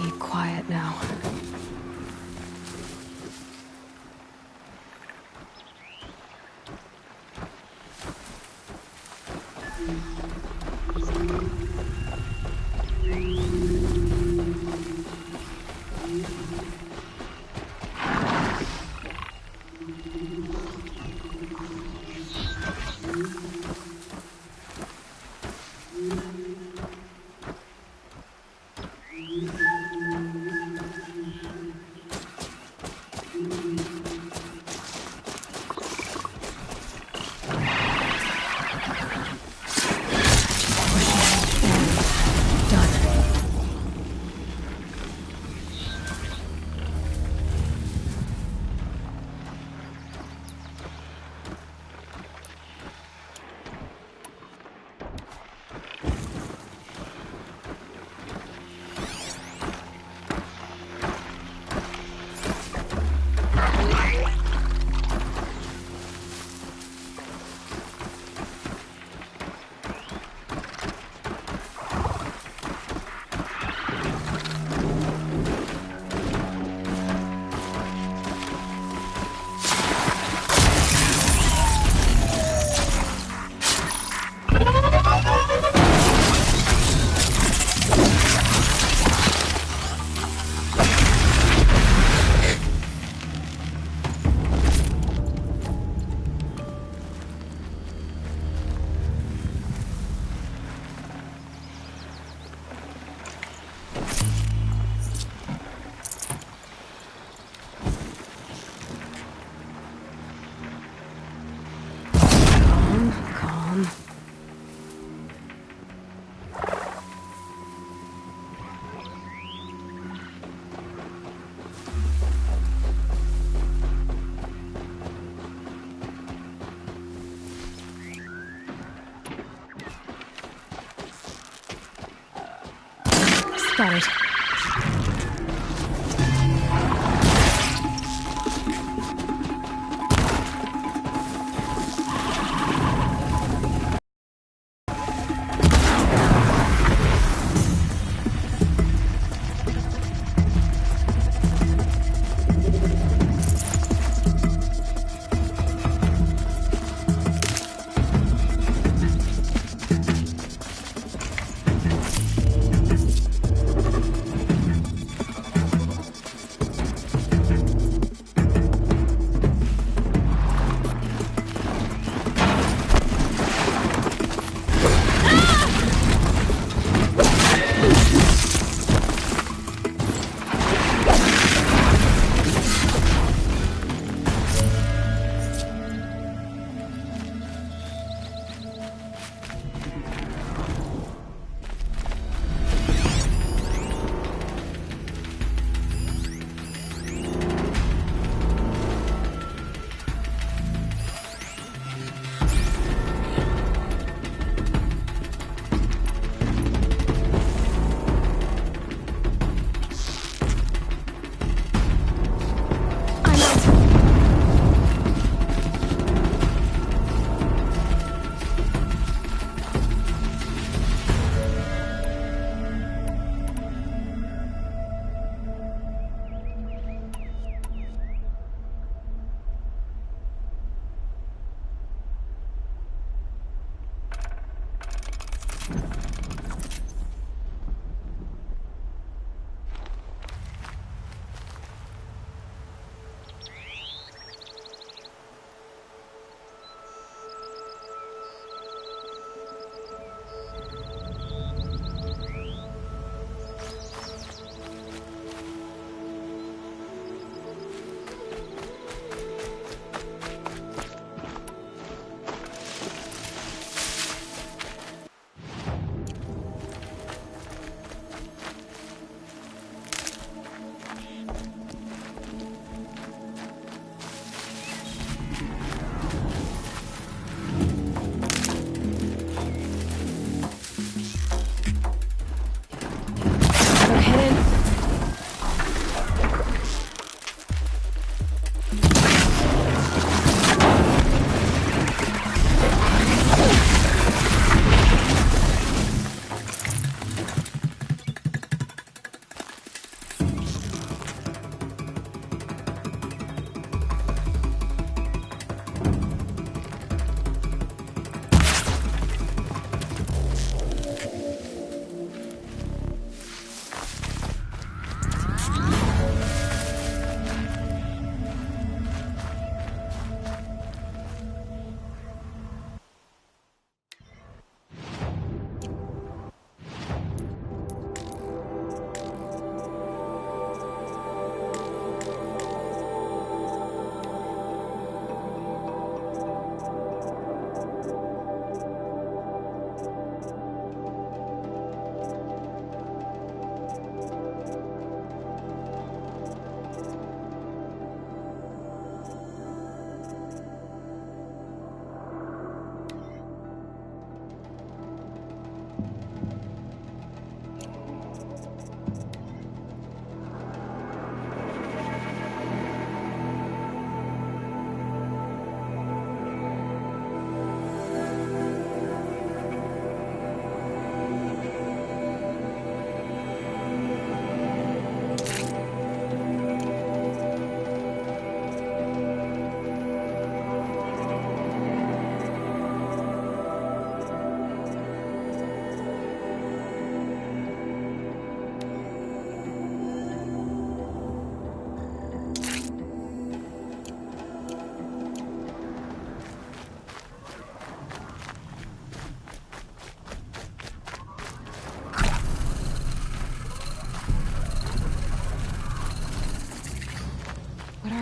Keep quiet now. Calm. Got it.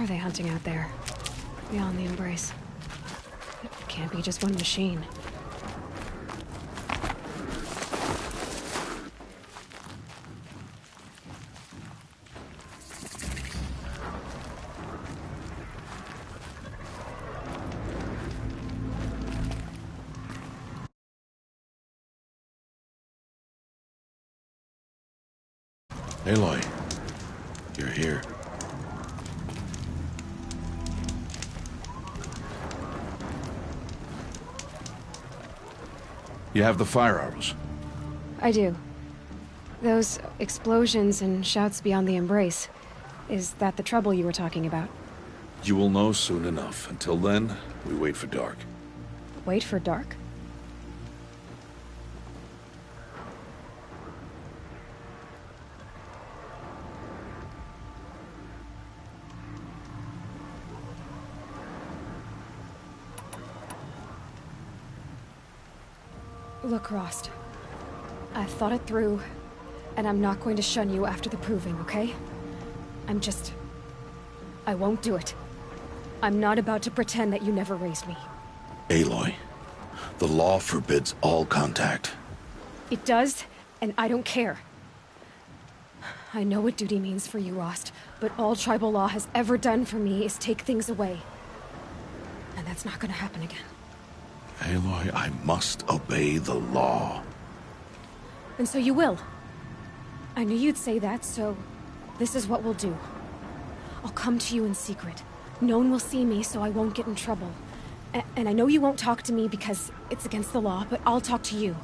they hunting out there? Beyond the Embrace. It can't be just one machine. Aloy, you're here. You have the fire arrows. I do. Those explosions and shouts beyond the Embrace. Is that the trouble you were talking about? You will know soon enough. Until then, we wait for dark. Wait for dark? Look, Rost. I've thought it through, and I'm not going to shun you after the proving, okay? I won't do it. I'm not about to pretend that you never raised me. Aloy, the law forbids all contact. It does, and I don't care. I know what duty means for you, Rost, but all tribal law has ever done for me is take things away. And that's not gonna happen again. Aloy, I must obey the law. And so you will. I knew you'd say that, so this is what we'll do. I'll come to you in secret. No one will see me, so I won't get in trouble. And I know you won't talk to me because it's against the law, but I'll talk to you.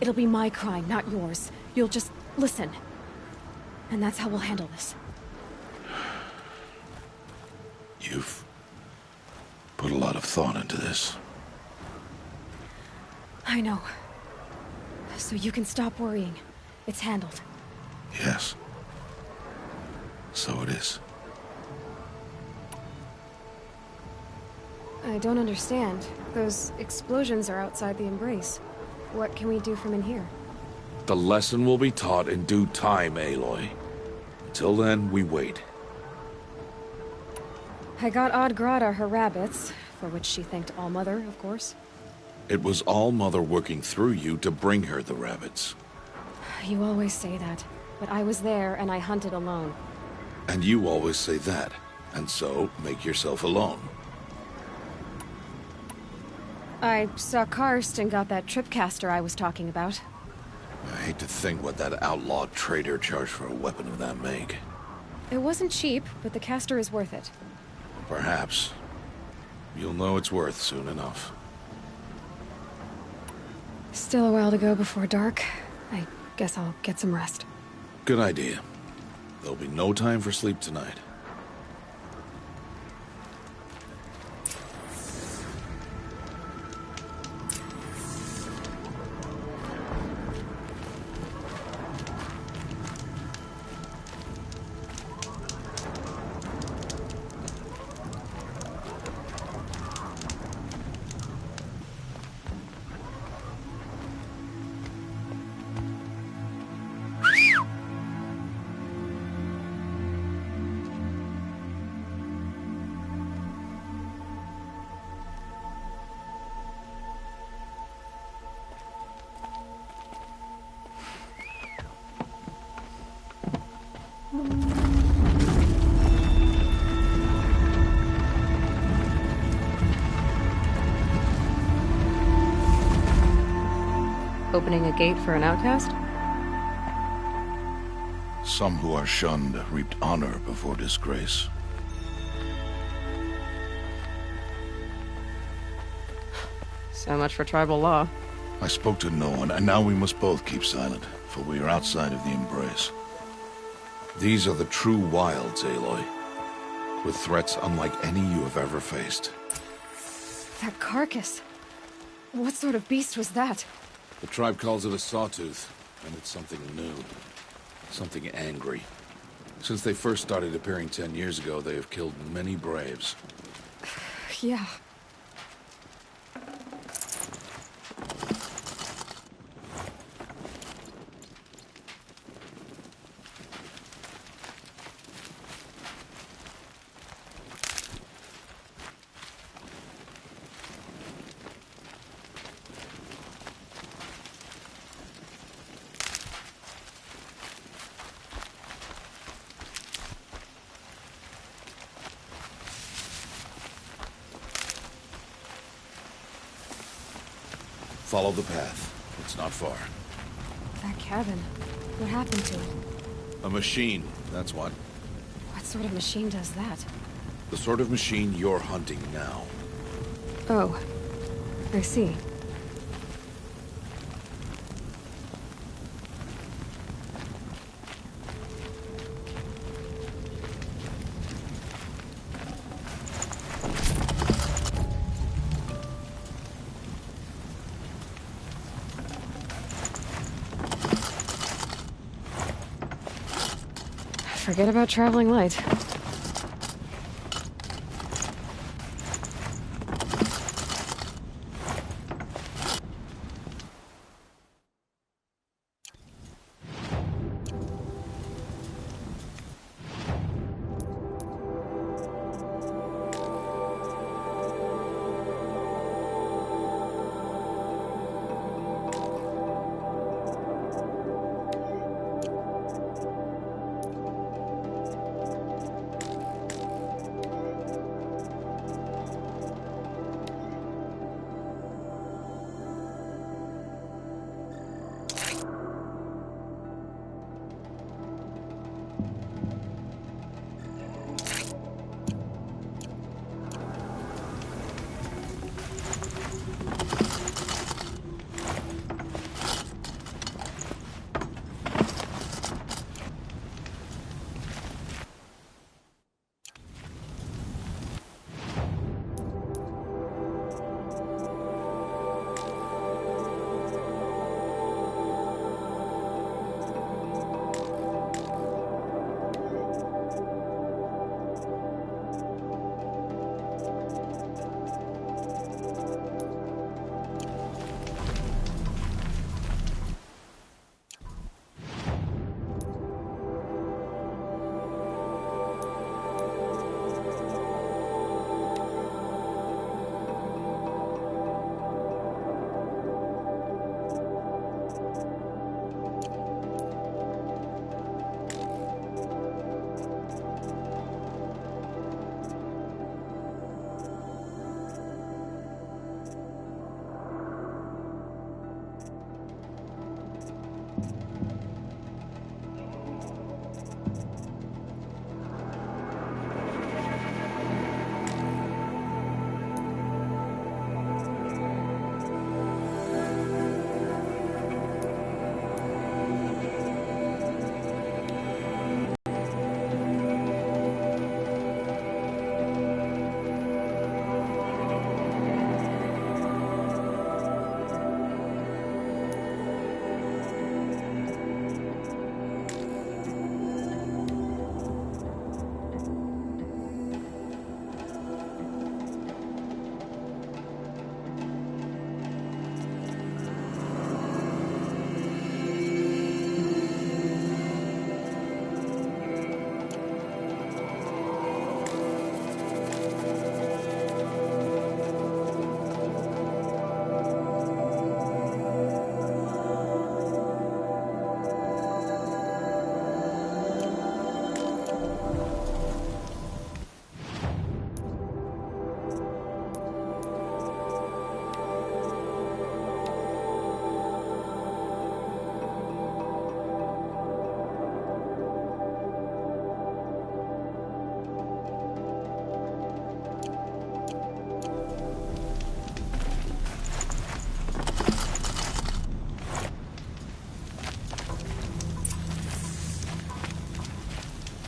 It'll be my crime, not yours. You'll just listen. And that's how we'll handle this. You've put a lot of thought into this. I know. So you can stop worrying. It's handled. Yes. So it is. I don't understand. Those explosions are outside the Embrace. What can we do from in here? The lesson will be taught in due time, Aloy. Until then, we wait. I got Odd-Grata her rabbits, for which she thanked All-Mother, of course. It was All-Mother working through you to bring her the rabbits. You always say that, but I was there and I hunted alone. And you always say that, and so make yourself alone. I saw Karst and got that tripcaster I was talking about. I hate to think what that outlawed trader charged for a weapon of that make. It wasn't cheap, but the caster is worth it. Perhaps. You'll know it's worth soon enough. Still a while to go before dark. I guess I'll get some rest. Good idea. There'll be no time for sleep tonight. Opening a gate for an outcast? Some who are shunned reaped honor before disgrace. So much for tribal law. I spoke to no one, and now we must both keep silent, for we are outside of the Embrace. These are the true wilds, Aloy, with threats unlike any you have ever faced. That carcass. What sort of beast was that? The tribe calls it a sawtooth, and it's something new. Something angry. Since they first started appearing 10 years ago, they have killed many braves. Yeah. Follow the path. It's not far. That cabin. What happened to it? A machine, that's what. What sort of machine does that? The sort of machine you're hunting now. Oh. I see. Forget about traveling light.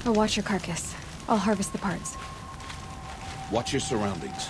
I'll watch your carcass. I'll harvest the parts. Watch your surroundings.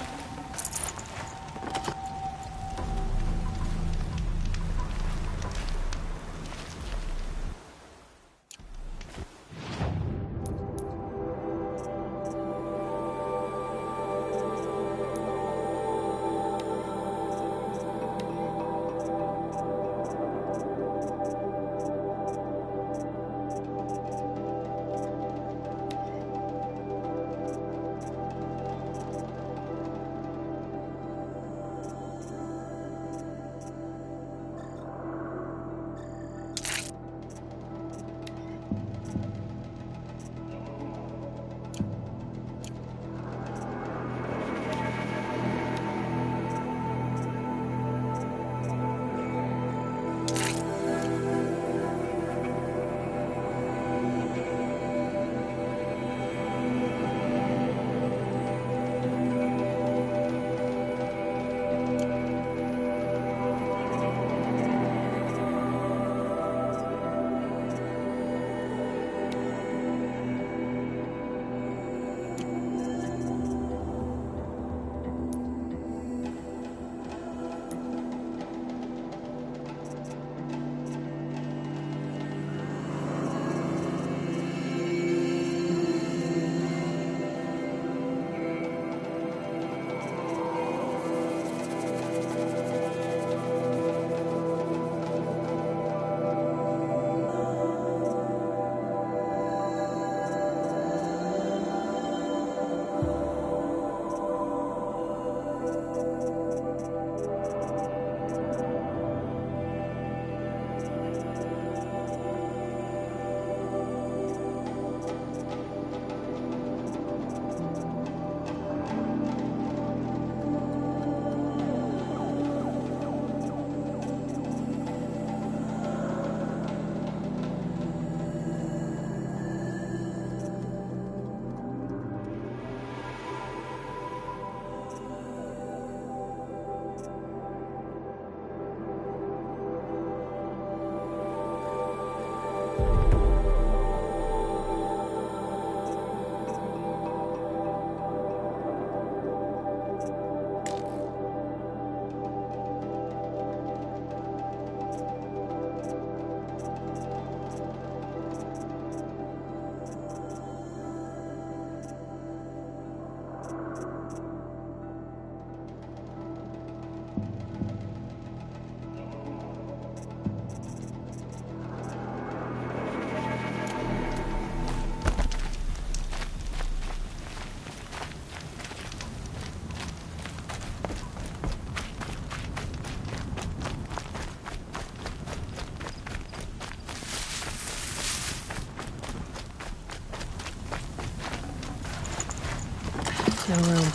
No room.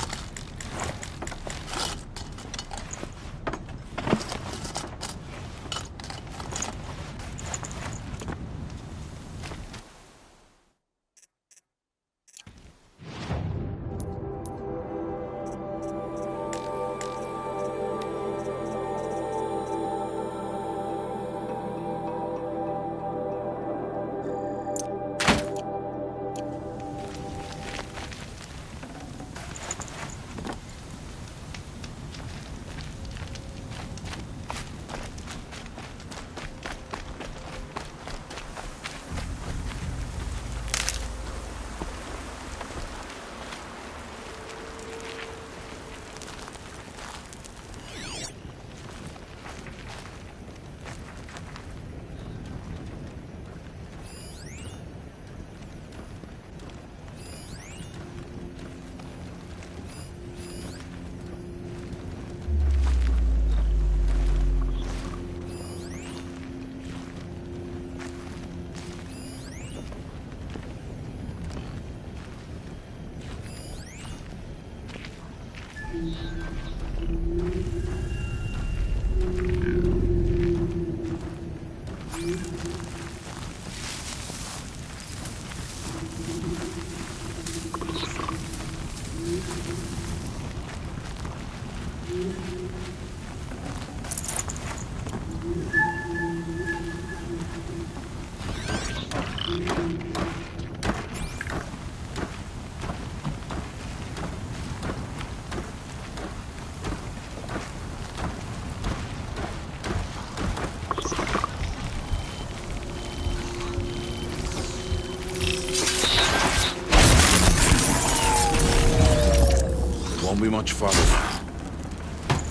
Won't be much farther.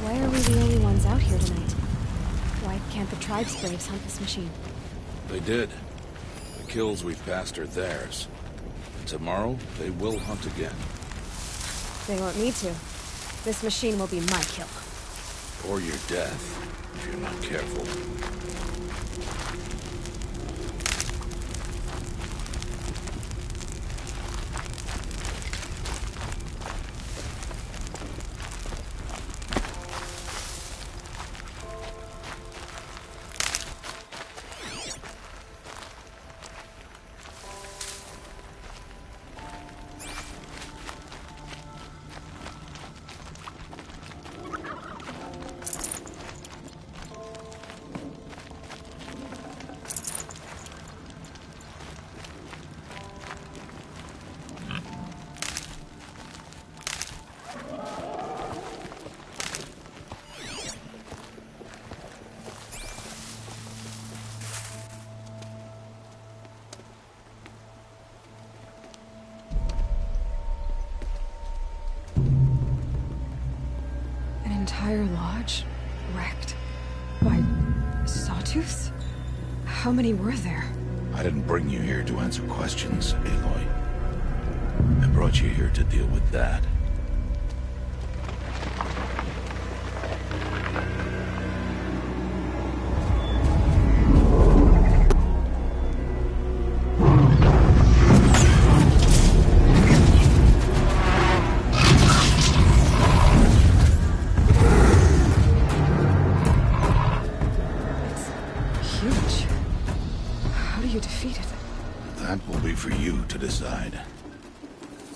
Why are we the only ones out here tonight? Why can't the tribe's braves hunt this machine? They did. The kills we've passed are theirs. And tomorrow, they will hunt again. They want me to. This machine will be my kill. Or your death, if you're not careful. Entire lodge wrecked by sawtooths? How many were there? I didn't bring you here to answer questions, Aloy. I brought you here to deal with that.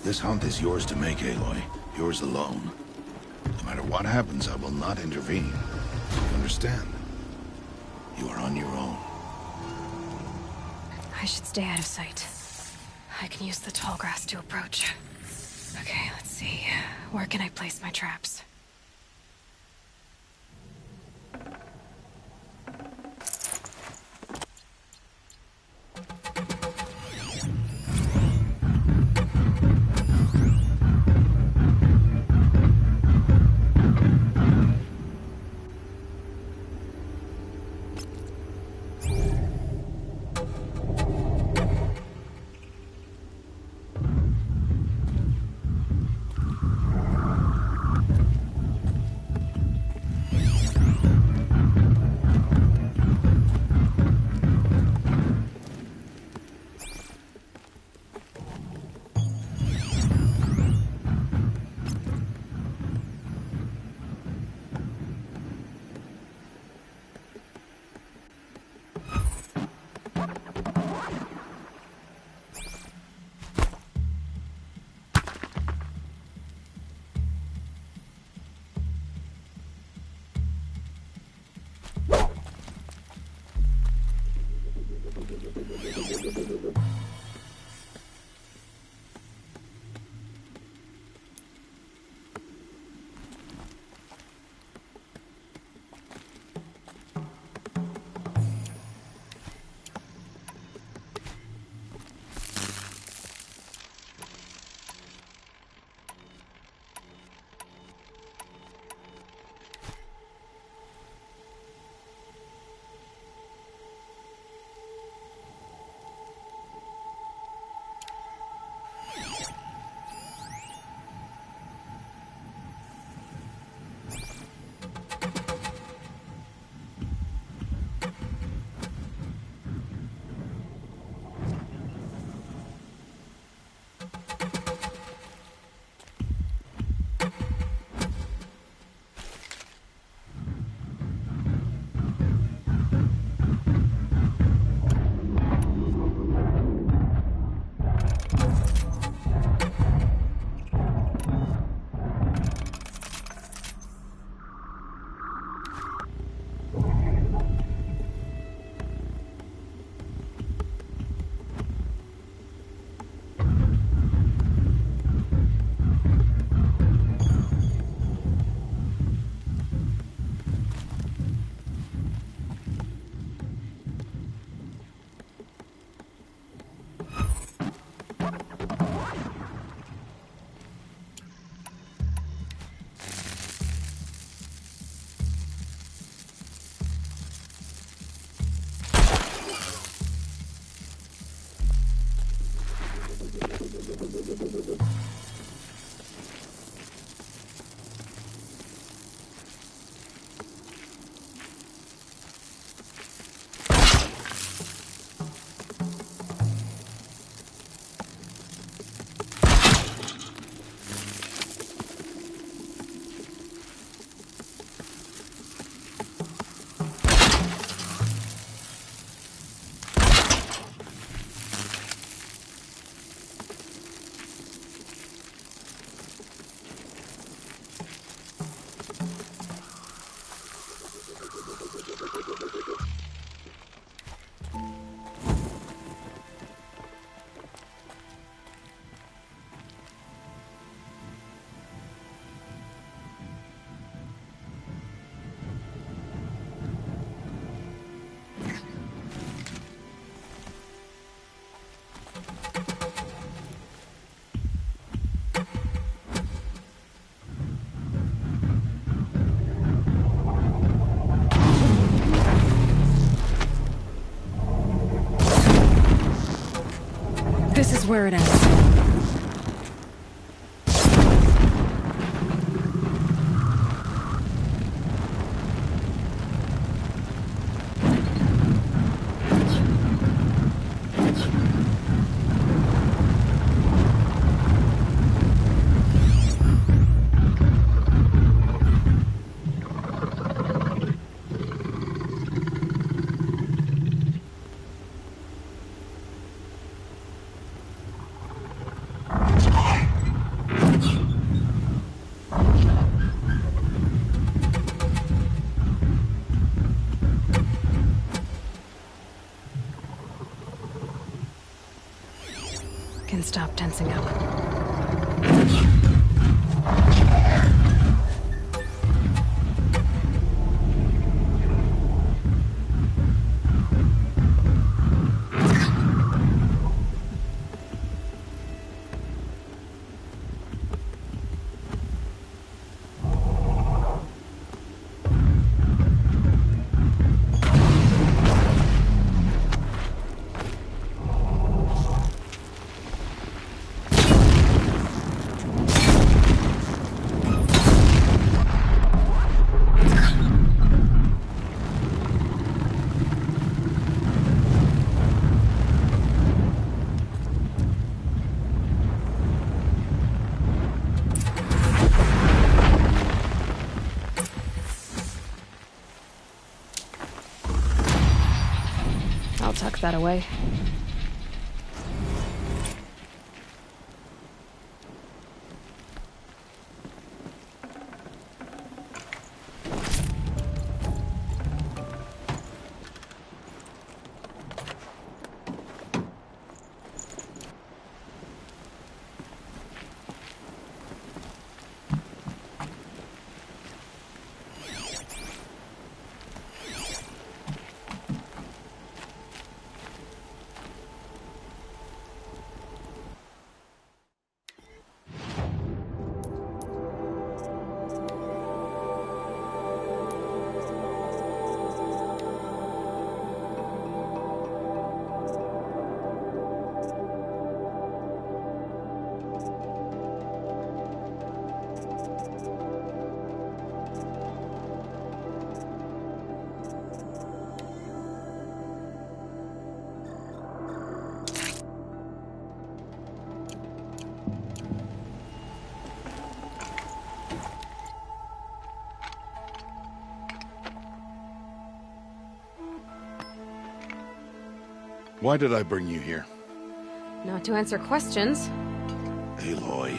This hunt is yours to make, Aloy. Yours alone. No matter what happens, I will not intervene. You understand? You are on your own. I should stay out of sight. I can use the tall grass to approach. Okay, let's see. Where can I place my traps? This is where it ends. Can stop tensing up. I'll tuck that away. Why did I bring you here? Not to answer questions. Aloy.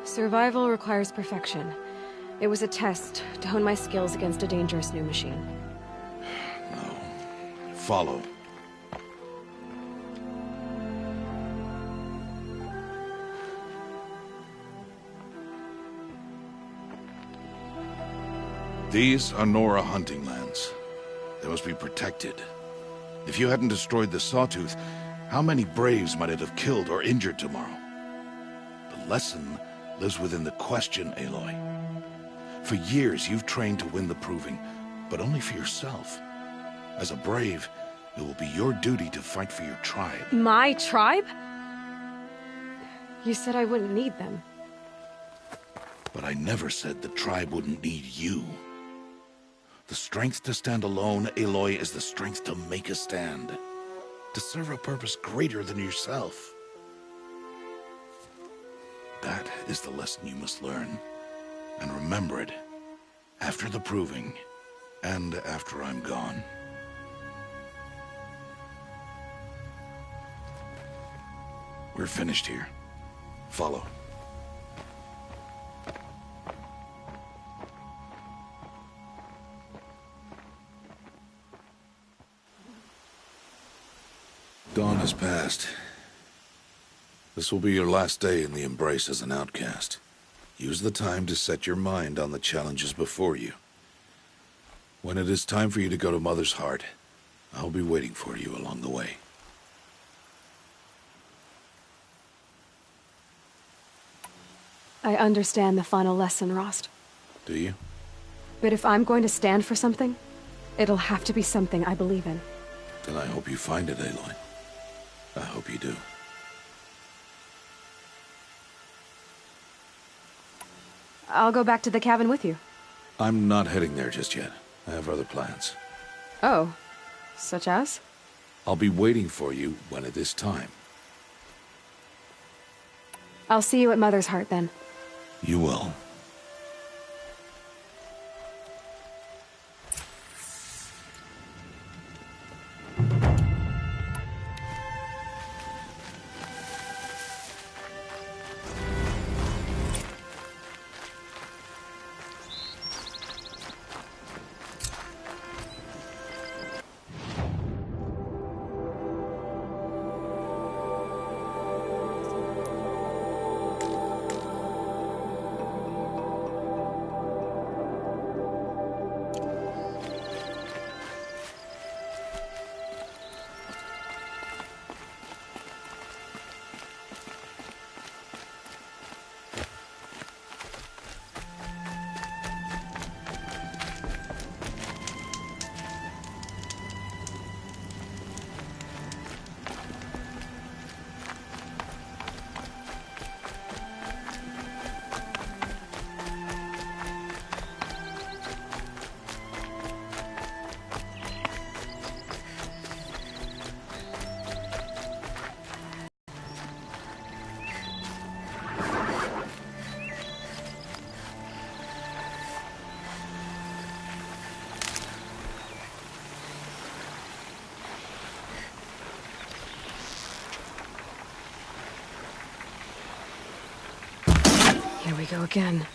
Survival requires perfection. It was a test to hone my skills against a dangerous new machine. No. Follow. These are Nora hunting lands. They must be protected. If you hadn't destroyed the Sawtooth, how many Braves might it have killed or injured tomorrow? The lesson lives within the question, Aloy. For years, you've trained to win the Proving, but only for yourself. As a Brave, it will be your duty to fight for your tribe. My tribe? You said I wouldn't need them. But I never said the tribe wouldn't need you. The strength to stand alone, Aloy, is the strength to make a stand. To serve a purpose greater than yourself. That is the lesson you must learn. And remember it. After the Proving, and after I'm gone. We're finished here. Follow. Dawn has passed. This will be your last day in the Embrace as an outcast. Use the time to set your mind on the challenges before you. When it is time for you to go to Mother's Heart, I'll be waiting for you along the way. I understand the final lesson, Rost. Do you? But if I'm going to stand for something, it'll have to be something I believe in. Then I hope you find it, Aloy. I hope you do. I'll go back to the cabin with you. I'm not heading there just yet. I have other plans. Oh, such as? I'll be waiting for you when it is time. I'll see you at Mother's Heart then. You will. Here we go again.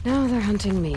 Now they're hunting me.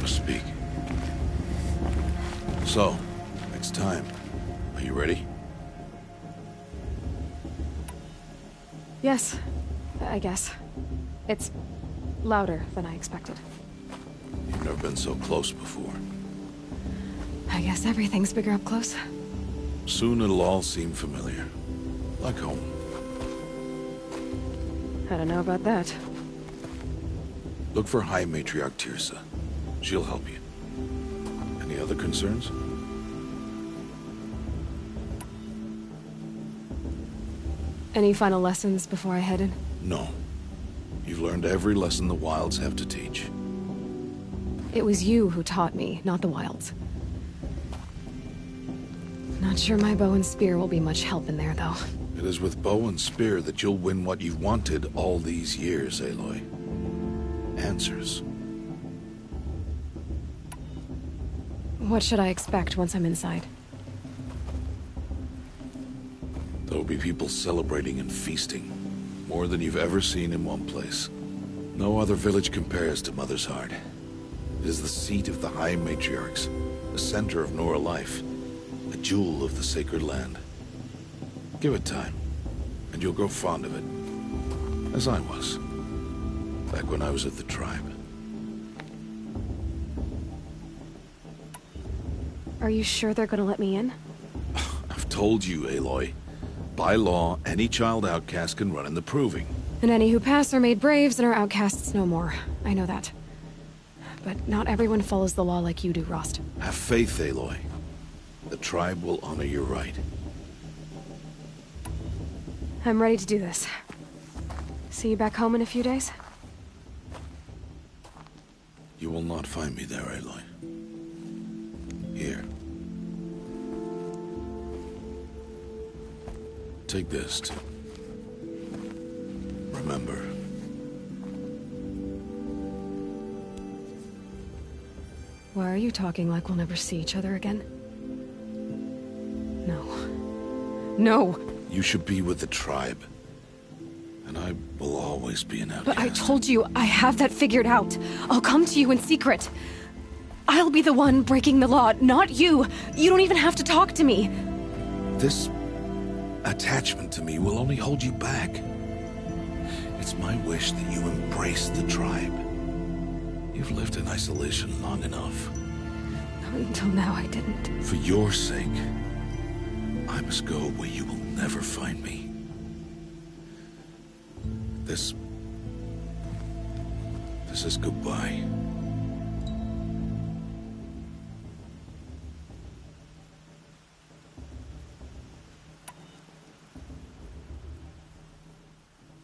speak. So, it's time. Are you ready? Yes, I guess. It's louder than I expected. You've never been so close before. I guess everything's bigger up close. Soon it'll all seem familiar. Like home. I don't know about that. Look for High Matriarch Teersa. She'll help you. Any other concerns? Any final lessons before I head in? No. You've learned every lesson the Wilds have to teach. It was you who taught me, not the Wilds. Not sure my bow and spear will be much help in there, though. It is with bow and spear that you'll win what you've wanted all these years, Aloy. Answers. What should I expect once I'm inside? There will be people celebrating and feasting. More than you've ever seen in one place. No other village compares to Mother's Heart. It is the seat of the High Matriarchs, the center of Nora life, a jewel of the sacred land. Give it time, and you'll grow fond of it. As I was, back when I was at the tribe. Are you sure they're gonna let me in? I've told you, Aloy. By law, any child outcast can run in the Proving. And any who pass are made braves and are outcasts no more. I know that. But not everyone follows the law like you do, Rost. Have faith, Aloy. The tribe will honor your right. I'm ready to do this. See you back home in a few days? You will not find me there, Aloy. Here. Take this to remember. Why are you talking like we'll never see each other again? No. No! You should be with the tribe. And I will always be an outcast. But I told you, I have that figured out. I'll come to you in secret. I'll be the one breaking the law, not you. You don't even have to talk to me. This attachment to me will only hold you back. It's my wish that you embrace the tribe. You've lived in isolation long enough. Until now, I didn't. For your sake, I must go where you will never find me. This is goodbye.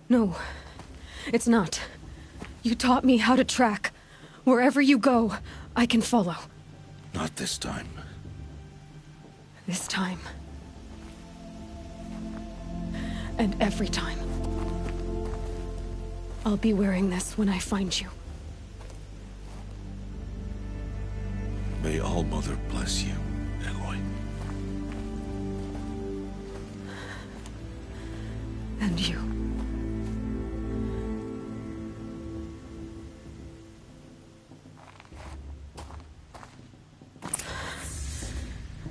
No, it's not. You taught me how to track. Wherever you go, I can follow. Not this time. This time. And every time. I'll be wearing this when I find you. May All-Mother bless you, Aloy. And you.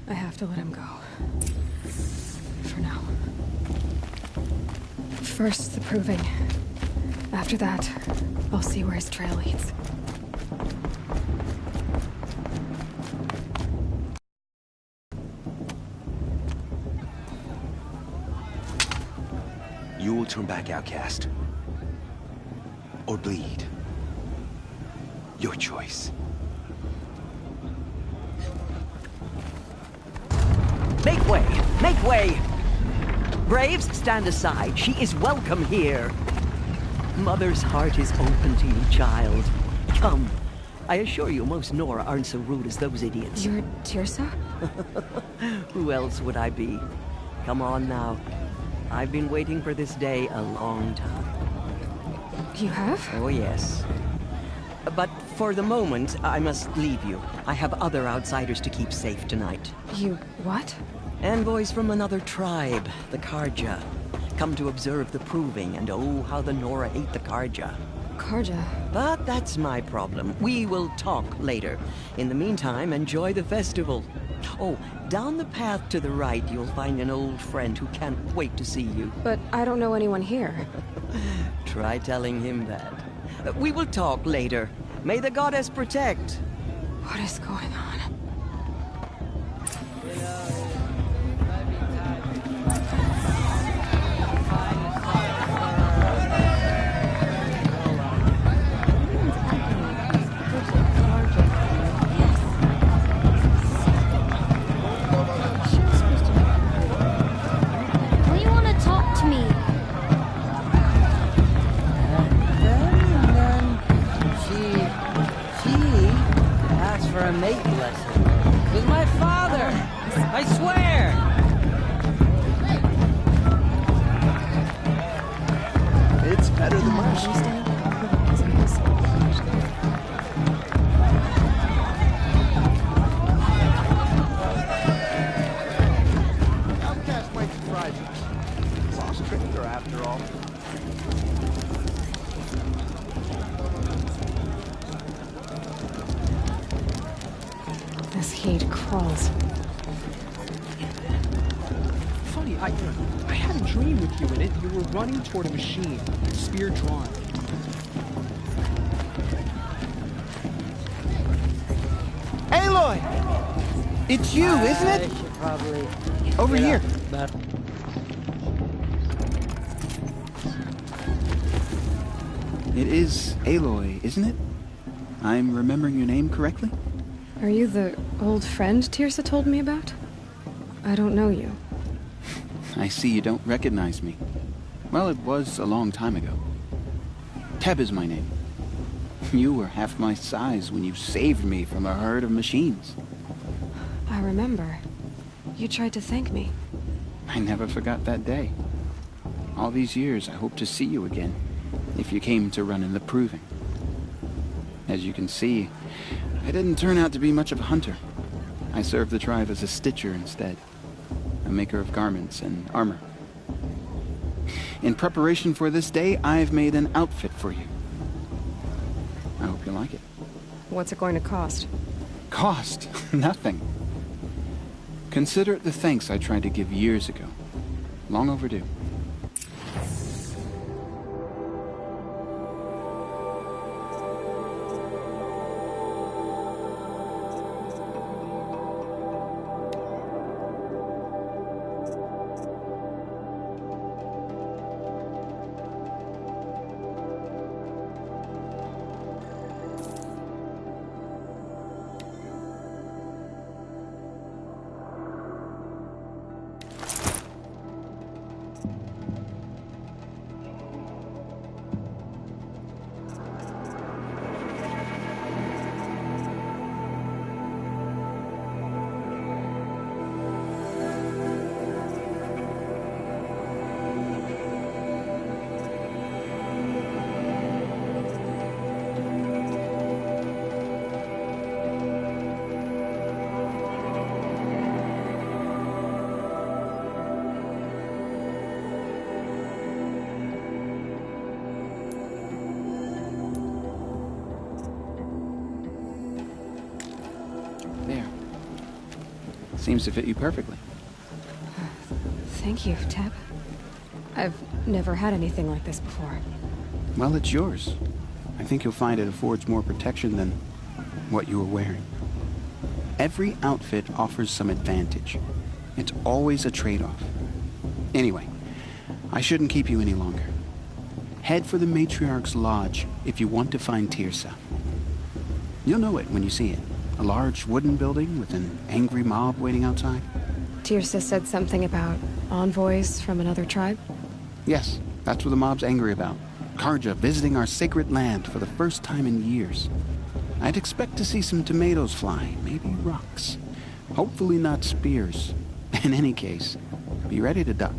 I have to let him go. For now. First, the Proving. After that, I'll see where his trail leads. You will turn back, outcast. Or bleed. Your choice. Make way! Make way! Braves, stand aside. She is welcome here. Mother's heart is open to you, child. Come. I assure you, most Nora aren't so rude as those idiots. You're Teersa? Who else would I be? Come on now. I've been waiting for this day a long time. You have? Oh, yes. But for the moment, I must leave you. I have other outsiders to keep safe tonight. You what? Envoys from another tribe, the Carja. Come to observe the Proving, and oh, how the Nora hate the Carja. Karja. But that's my problem. We will talk later. In the meantime, enjoy the festival. Oh, down the path to the right, you'll find an old friend who can't wait to see you. But I don't know anyone here. Try telling him that. We will talk later. May the goddess protect. What is going on? Will you want to talk to me? Then she asked for a mate lesson. With my father! I swear! It's better than mine. Outcast might surprise us. Lost Trickster, after all. This heat crawls. Funny, I had a dream with you in it. You were running toward a machine, spear drawn. Aloy! It's you, isn't I it? should probably Over get here. up, but It is Aloy, isn't it? I'm remembering your name correctly? Are you the old friend Tirsa told me about? I don't know you. I see you don't recognize me. Well, it was a long time ago. Teb is my name. You were half my size when you saved me from a herd of machines. I remember. You tried to thank me. I never forgot that day. All these years, I hope to see you again, if you came to run in the Proving. As you can see, I didn't turn out to be much of a hunter. I served the tribe as a stitcher instead, a maker of garments and armor. In preparation for this day, I've made an outfit for you. I hope you like it. What's it going to cost? Cost? Nothing. Consider it the thanks I tried to give years ago. Long overdue. There. Seems to fit you perfectly. Thank you, Teb. I've never had anything like this before. Well, it's yours. I think you'll find it affords more protection than what you were wearing. Every outfit offers some advantage. It's always a trade-off. Anyway, I shouldn't keep you any longer. Head for the Matriarch's Lodge if you want to find Tirsa. You'll know it when you see it. A large wooden building with an angry mob waiting outside. Tirsa said something about envoys from another tribe? Yes, that's what the mob's angry about. Karja visiting our sacred land for the first time in years. I'd expect to see some tomatoes fly, maybe rocks. Hopefully not spears. In any case, be ready to duck.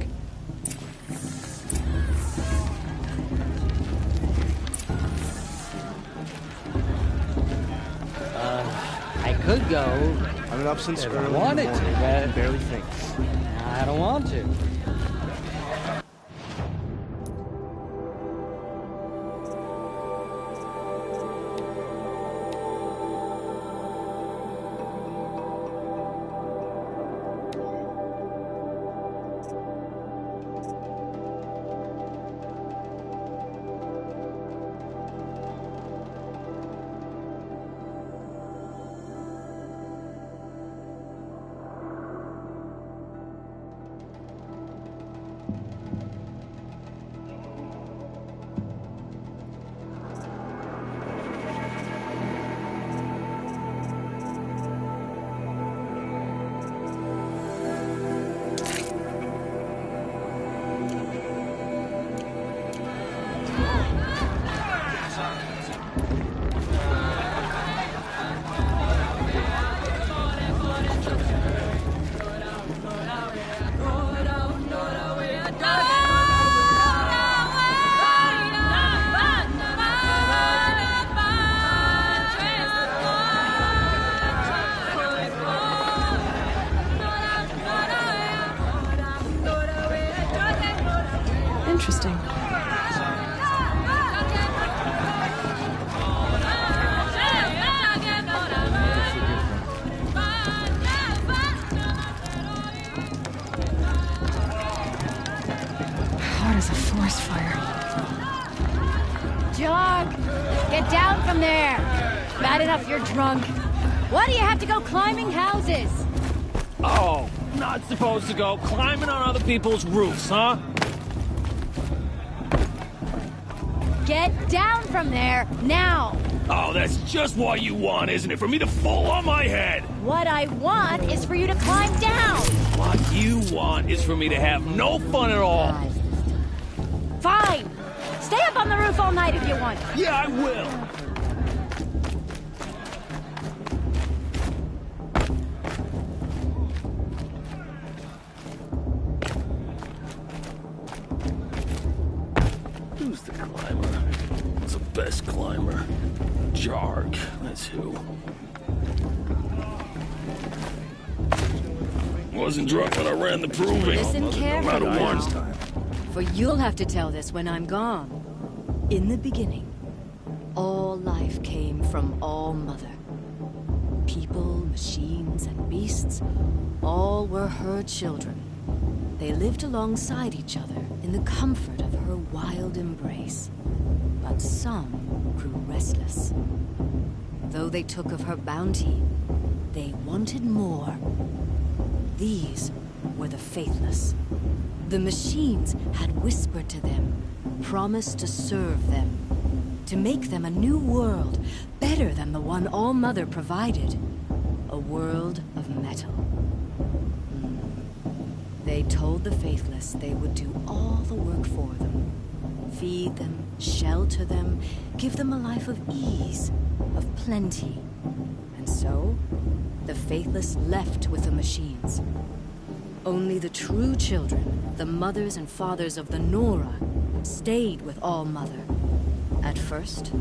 I could go I've been up since if early I in the wanted to, morning. I can but barely think. I don't want to. interesting. Hard as a forest fire. Jog! Get down from there! Bad enough you're drunk. Why do you have to go climbing houses? Oh, not supposed to go climbing on other people's roofs, huh? Get down from there, now! Oh, that's just what you want, isn't it? For me to fall on my head! What I want is for you to climb down! What you want is for me to have no fun at all. Fine! Stay up on the roof all night if you want. Yeah, I will. Who's the climber? Who's the best climber? Jarg, that's who. Wasn't drunk when I ran the proving. Listen carefully Not a once. now, for you'll have to tell this when I'm gone. In the beginning, all life came from All Mother. People, machines, and beasts, all were her children. They lived alongside each other in the comfort of her wild embrace. But some grew restless. Though they took of her bounty, they wanted more. These were the Faithless. The machines had whispered to them, promised to serve them, to make them a new world, better than the one All Mother provided. A world of metal. They told the Faithless they would do all the work for them. Feed them, shelter them, give them a life of ease, of plenty. And so, the Faithless left with the machines. Only the true children, the mothers and fathers of the Nora, stayed with All Mother. At first,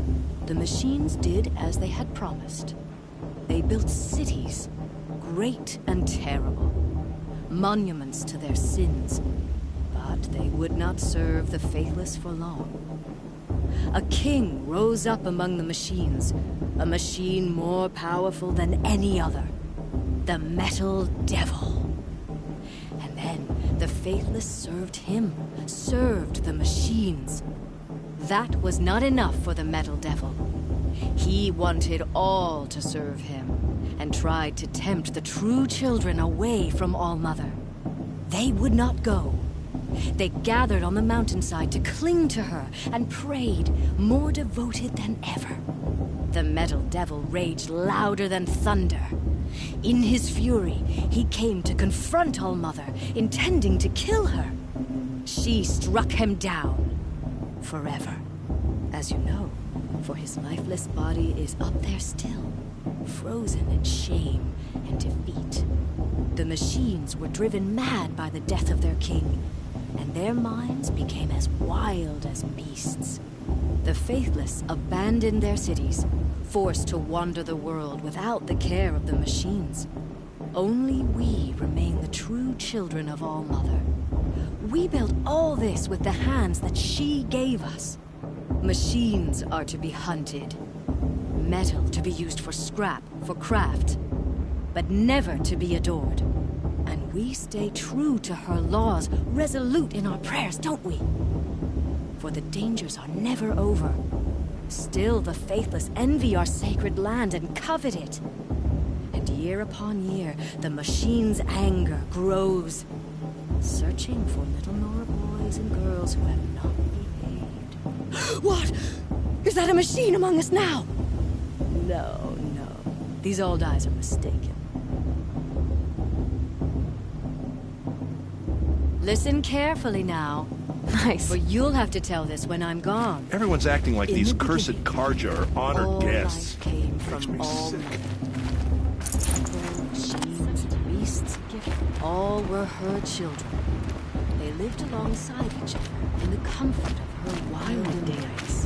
the machines did as they had promised. They built cities, great and terrible, monuments to their sins, but they would not serve the Faithless for long. A king rose up among the machines, a machine more powerful than any other, the Metal Devil. And then the Faithless served him, served the machines. That was not enough for the Metal Devil. He wanted all to serve him, and tried to tempt the true children away from All Mother. They would not go. They gathered on the mountainside to cling to her and prayed, more devoted than ever. The Metal Devil raged louder than thunder. In his fury, he came to confront All Mother, intending to kill her. She struck him down. Forever. As you know, for his lifeless body is up there still, frozen in shame and defeat. The machines were driven mad by the death of their king, and their minds became as wild as beasts. The Faithless abandoned their cities, forced to wander the world without the care of the machines. Only we remain the true children of All Mother. We built all this with the hands that she gave us. Machines are to be hunted. Metal to be used for scrap, for craft. But never to be adored. And we stay true to her laws, resolute in our prayers, don't we? For the dangers are never over. Still the Faithless envy our sacred land and covet it. And year upon year, the machine's anger grows. Searching for little Nora boys and girls who have not behaved. What? Is that a machine among us now? No, no. These old eyes are mistaken. Listen carefully now. Nice. For you'll have to tell this when I'm gone. Everyone's acting like In these the cursed beginning, Carja are honored all guests. life came Makes from me All sick. Mother. People, machines, beasts, all were her children. They lived alongside each other in the comfort of her wild embrace.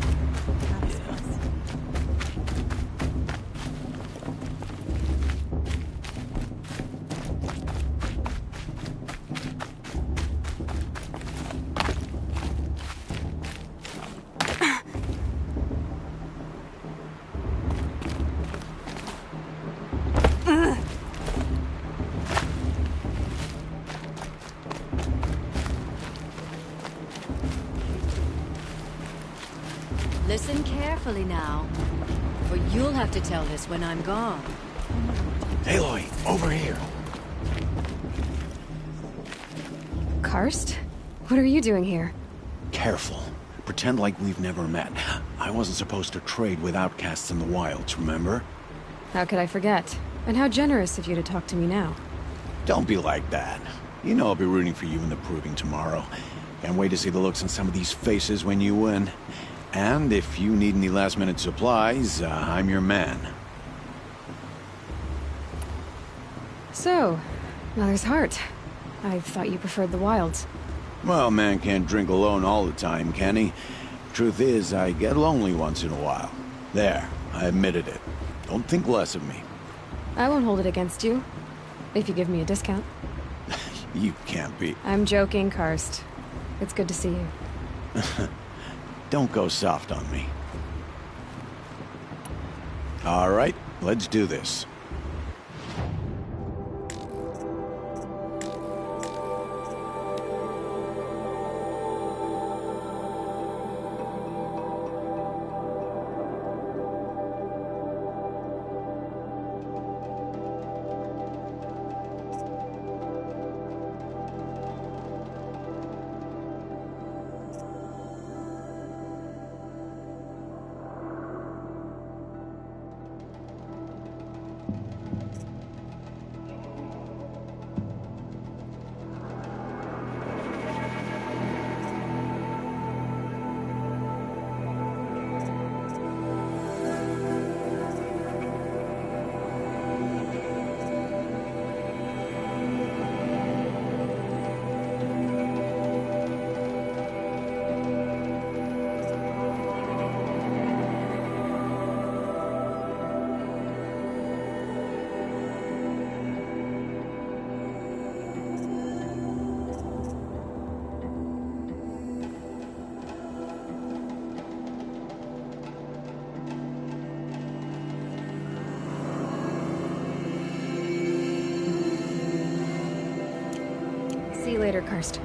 Listen carefully now, for you'll have to tell this when I'm gone. Aloy, over here. Karst? What are you doing here? Careful. Pretend like we've never met. I wasn't supposed to trade with outcasts in the wilds, remember? How could I forget? And how generous of you to talk to me now. Don't be like that. You know I'll be rooting for you in the proving tomorrow. Can't wait to see the looks on some of these faces when you win. And if you need any last-minute supplies, I'm your man. So, Mother's Heart. I thought you preferred the wilds. Well, man can't drink alone all the time, can he? Truth is, I get lonely once in a while. There, I admitted it. Don't think less of me. I won't hold it against you. If you give me a discount. You can't be. I'm joking, Karst. It's good to see you. Don't go soft on me. All right, let's do this. See you later, Karst.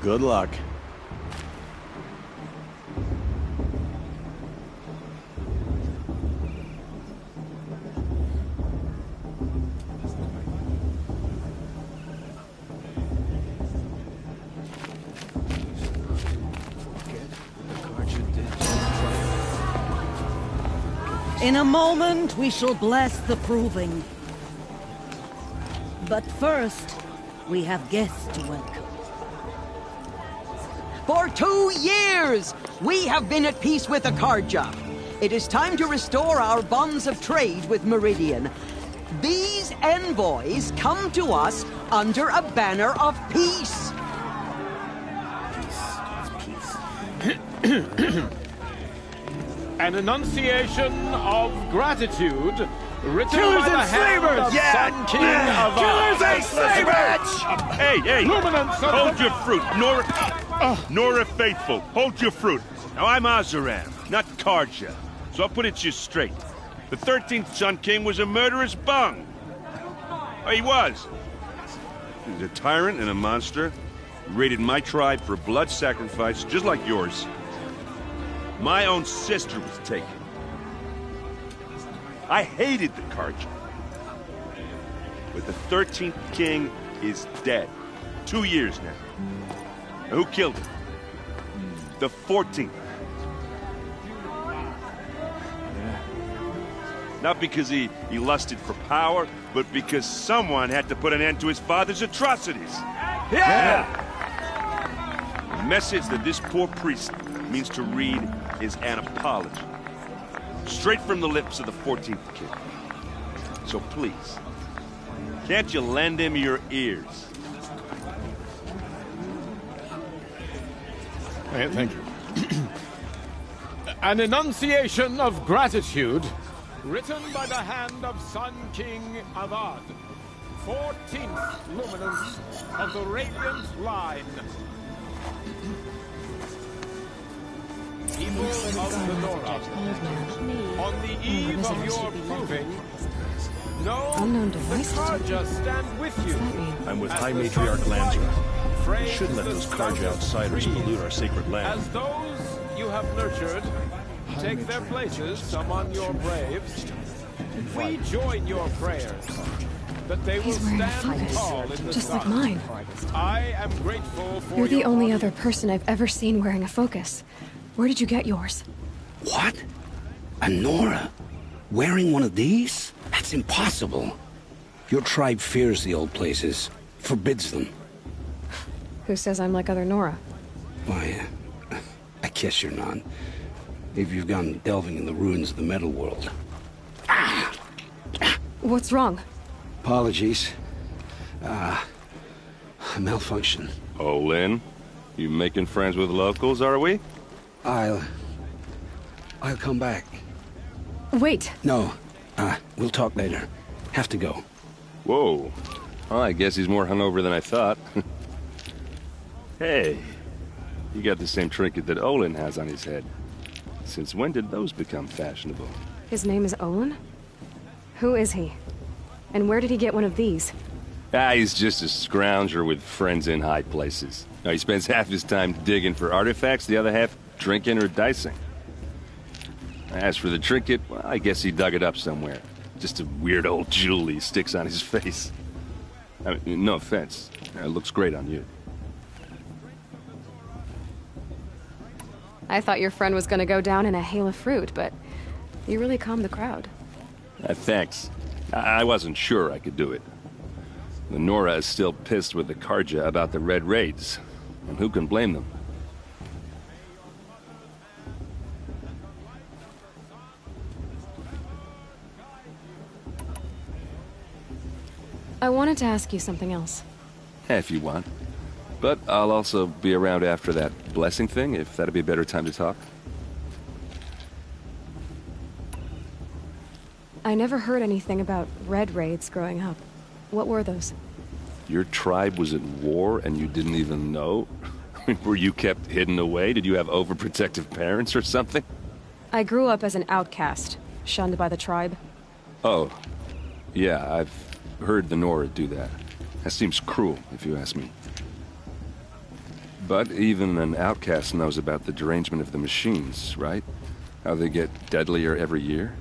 Good luck. In a moment, we shall bless the proving. But first, we have guests to welcome. For 2 years, we have been at peace with Akarja. It is time to restore our bonds of trade with Meridian. These envoys come to us under a banner of peace. An enunciation of gratitude written Killers by the and hand slavers! of Yeah! Sun King of Killers and slavers! Hey, Luminance of hold the- your fruit. Nora Faithful, hold your fruit. Now, I'm Oseram, not Karja, so I'll put it to you straight. The 13th Sun King was a murderous bung. Oh, he was. He was a tyrant and a monster. He raided my tribe for blood sacrifice, just like yours. My own sister was taken. I hated the Karja. But the 13th king is dead. 2 years now. And who killed him? The 14th. Not because he lusted for power, but because someone had to put an end to his father's atrocities. Yeah! The message that this poor priest means to read is an apology. Straight from the lips of the 14th king. So please, can't you lend him your ears? Thank you. An enunciation of gratitude written by the hand of Sun King Avad, 14th luminance of the Radiant Line. People of the Nora, on the eve of your proving, know Unknown the device Karja stand with you. What's that mean? I'm with As High the Matriarch sun Lansra. frames Shouldn't let the those sun Karja outsiders free. pollute our sacred land. As those you have nurtured take their places among your braves, we join your prayers that they will He's wearing a stand focus, tall in the just sun. like mine. I am grateful for You're the your only honor. other person I've ever seen wearing a focus. Where did you get yours? What? A Nora? Wearing one of these? That's impossible. Your tribe fears the old places, forbids them. Who says I'm like other Nora? Why, I guess you're not. If you've gone delving in the ruins of the metal world. What's wrong? Apologies. A malfunction. Oh, Lynn? You making friends with locals, are we? I'll come back. Wait. No, we'll talk later. Have to go. Whoa. Well, I guess he's more hungover than I thought. Hey, you got the same trinket that Olin has on his head. Since when did those become fashionable? His name is Olin? Who is he? And where did he get one of these? He's just a scrounger with friends in high places. Now, he spends half his time digging for artifacts, the other half drinking or dicing. As for the trinket, well, I guess he dug it up somewhere. Just a weird old jewel he sticks on his face. I mean, no offense. It looks great on you. I thought your friend was gonna go down in a hail of fruit, but you really calmed the crowd. Thanks. I wasn't sure I could do it. The Nora is still pissed with the Karja about the Red Raids. And who can blame them? I wanted to ask you something else. If you want. But I'll also be around after that blessing thing, if that'd be a better time to talk. I never heard anything about Red Raids growing up. What were those? Your tribe was at war and you didn't even know? Were you kept hidden away? Did you have overprotective parents or something? I grew up as an outcast, shunned by the tribe. Oh. Yeah, I've heard the Nora do that. That seems cruel, if you ask me. But even an outcast knows about the derangement of the machines, right? How they get deadlier every year?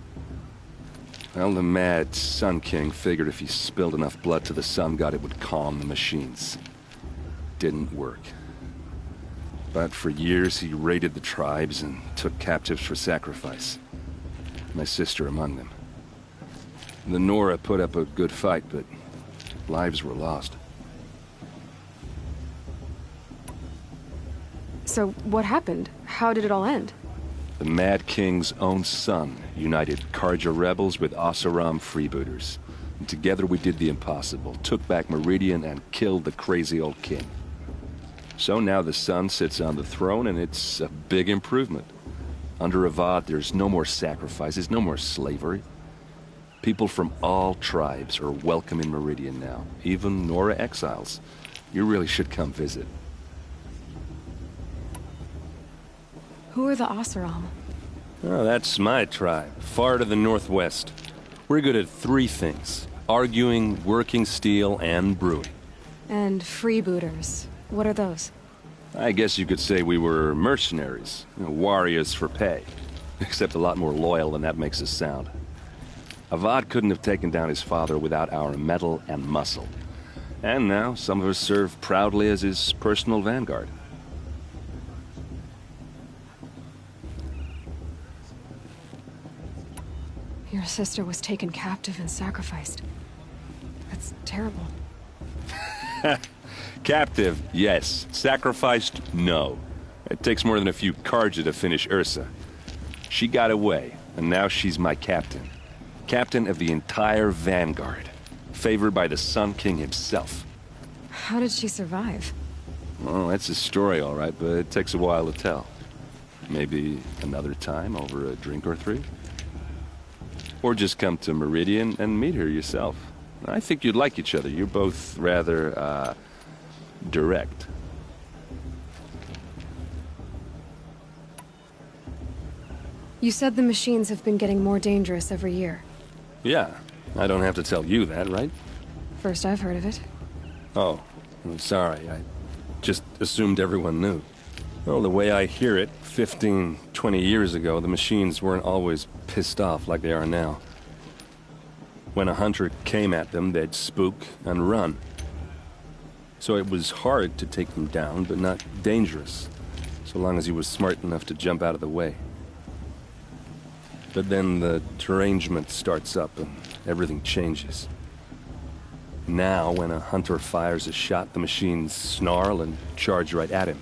Well, the mad Sun King figured if he spilled enough blood to the Sun God, it would calm the machines. Didn't work. But for years, he raided the tribes and took captives for sacrifice. My sister among them. The Nora put up a good fight, but lives were lost. So, what happened? How did it all end? The Mad King's own son united Karja rebels with Oseram freebooters. And together we did the impossible, took back Meridian and killed the crazy old king. So now the son sits on the throne and it's a big improvement. Under Avad, there's no more sacrifices, no more slavery. People from all tribes are welcome in Meridian now, even Nora exiles. You really should come visit. Who are the Oseram? Oh, that's my tribe, far to the northwest. We're good at three things: arguing, working steel, and brewing. And freebooters. What are those? I guess you could say we were mercenaries, warriors for pay. Except a lot more loyal than that makes us sound. Avad couldn't have taken down his father without our metal and muscle. And now some of us serve proudly as his personal vanguard. Your sister was taken captive and sacrificed. That's terrible. Captive, yes. Sacrificed, no. It takes more than a few Karja to finish Ursa. She got away, and now she's my captain. Captain of the entire Vanguard. Favored by the Sun King himself. How did she survive? Well, that's a story, all right, but it takes a while to tell. Maybe another time over a drink or three? Or just come to Meridian and meet her yourself. I think you'd like each other. You're both rather, direct. You said the machines have been getting more dangerous every year. Yeah, I don't have to tell you that, right? First I've heard of it. Oh, I'm sorry. I just assumed everyone knew. Well, the way I hear it, 15, 20 years ago, the machines weren't always pissed off like they are now. When a hunter came at them, they'd spook and run. So it was hard to take them down, but not dangerous, so long as he was smart enough to jump out of the way. But then the derangement starts up and everything changes. Now, when a hunter fires a shot, the machines snarl and charge right at him.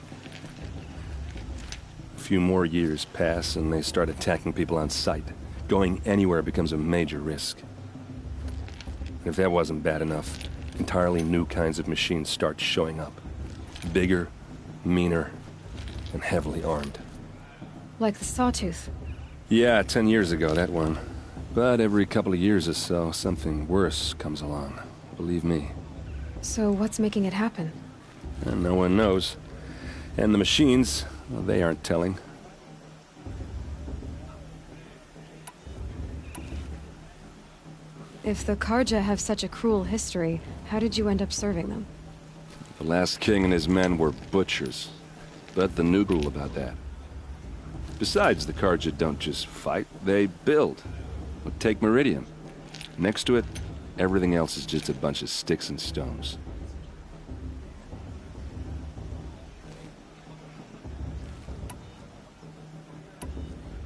A few more years pass and they start attacking people on sight. Going anywhere becomes a major risk. And if that wasn't bad enough, entirely new kinds of machines start showing up. Bigger, meaner, and heavily armed. Like the Sawtooth. Yeah, 10 years ago, that one. But every couple of years or so, something worse comes along. Believe me. So what's making it happen? And no one knows. And the machines, well, they aren't telling. If the Carja have such a cruel history, how did you end up serving them? The last king and his men were butchers. But the new rule about that. Besides, the Carja don't just fight, they build. Well, take Meridian. Next to it, everything else is just a bunch of sticks and stones.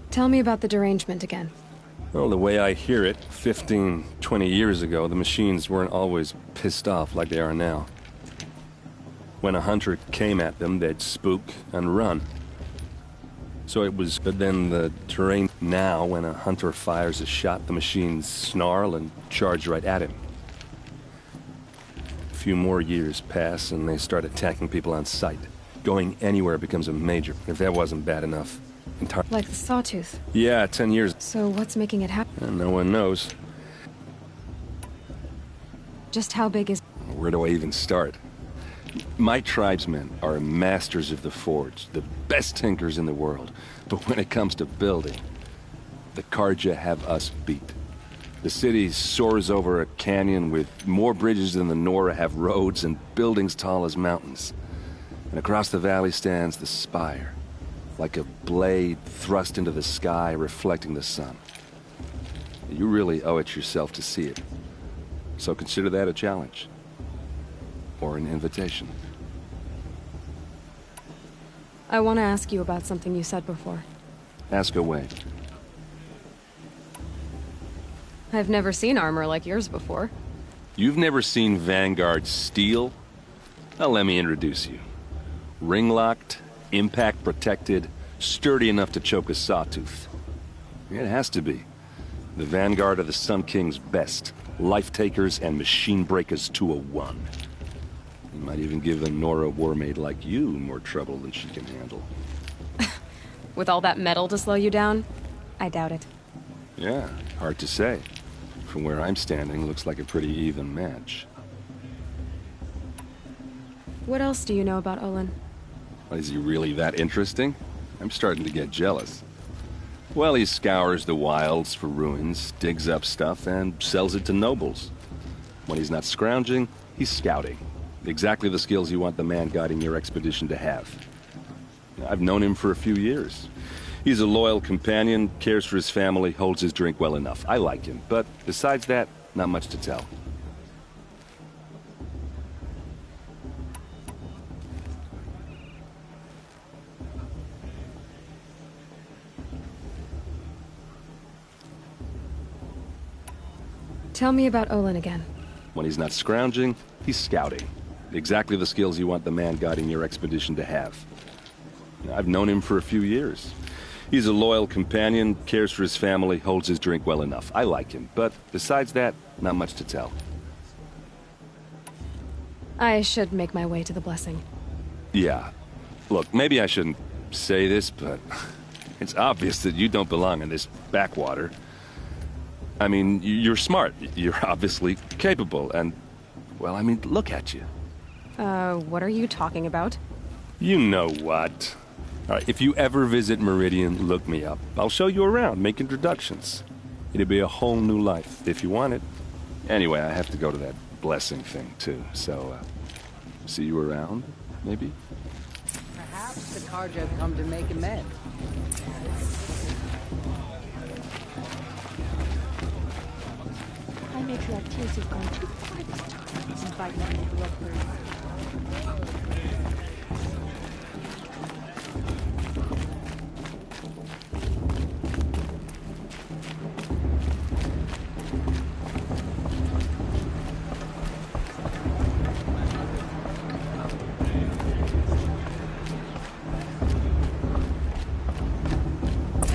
Tell me about the derangement again. Well, the way I hear it, 15, 20 years ago, the machines weren't always pissed off like they are now. When a hunter came at them, they'd spook and run. So it was, but then the terrain. Now, when a hunter fires a shot, the machines snarl and charge right at him. A few more years pass and they start attacking people on sight. Going anywhere becomes a major. If that wasn't bad enough. Like the Sawtooth. Yeah, 10 years. So what's making it happen? And no one knows. Just how big is... Where do I even start? My tribesmen are masters of the forge, the best tinkers in the world. But when it comes to building, the Carja have us beat. The city soars over a canyon with more bridges than the Nora have roads and buildings tall as mountains. And across the valley stands the spire, like a blade thrust into the sky reflecting the sun. You really owe it yourself to see it. So consider that a challenge. Or an invitation. I want to ask you about something you said before. Ask away. I've never seen armor like yours before. You've never seen Vanguard steel? Well, let me introduce you. Ring-locked, impact-protected, sturdy enough to choke a sawtooth. It has to be. The Vanguard are the Sun King's best. Life-takers and machine-breakers to a one. You might even give a Nora warmaid like you more trouble than she can handle. With all that metal to slow you down? I doubt it. Yeah, hard to say. From where I'm standing, looks like a pretty even match. What else do you know about Olin? Is he really that interesting? I'm starting to get jealous. Well, he scours the wilds for ruins, digs up stuff, and sells it to nobles. When he's not scrounging, he's scouting. Exactly the skills you want the man guiding your expedition to have. I've known him for a few years. He's a loyal companion, cares for his family, holds his drink well enough. I like him, but besides that, not much to tell. Tell me about Olin again. When he's not scrounging, he's scouting. Exactly the skills you want the man guiding your expedition to have. I've known him for a few years. He's a loyal companion, cares for his family, holds his drink well enough. I like him, but besides that, not much to tell. I should make my way to the blessing. Yeah. Look, maybe I shouldn't say this, but it's obvious that you don't belong in this backwater. I mean, you're smart. You're obviously capable, and, well, I mean, look at you. What are you talking about? You know what. All right, if you ever visit Meridian, look me up. I'll show you around, make introductions. It'll be a whole new life, if you want it. Anyway, I have to go to that blessing thing, too, so, see you around, maybe? Perhaps The Carja have come to make amends. I make your activities gone too far this time. Invite me to interrupt her.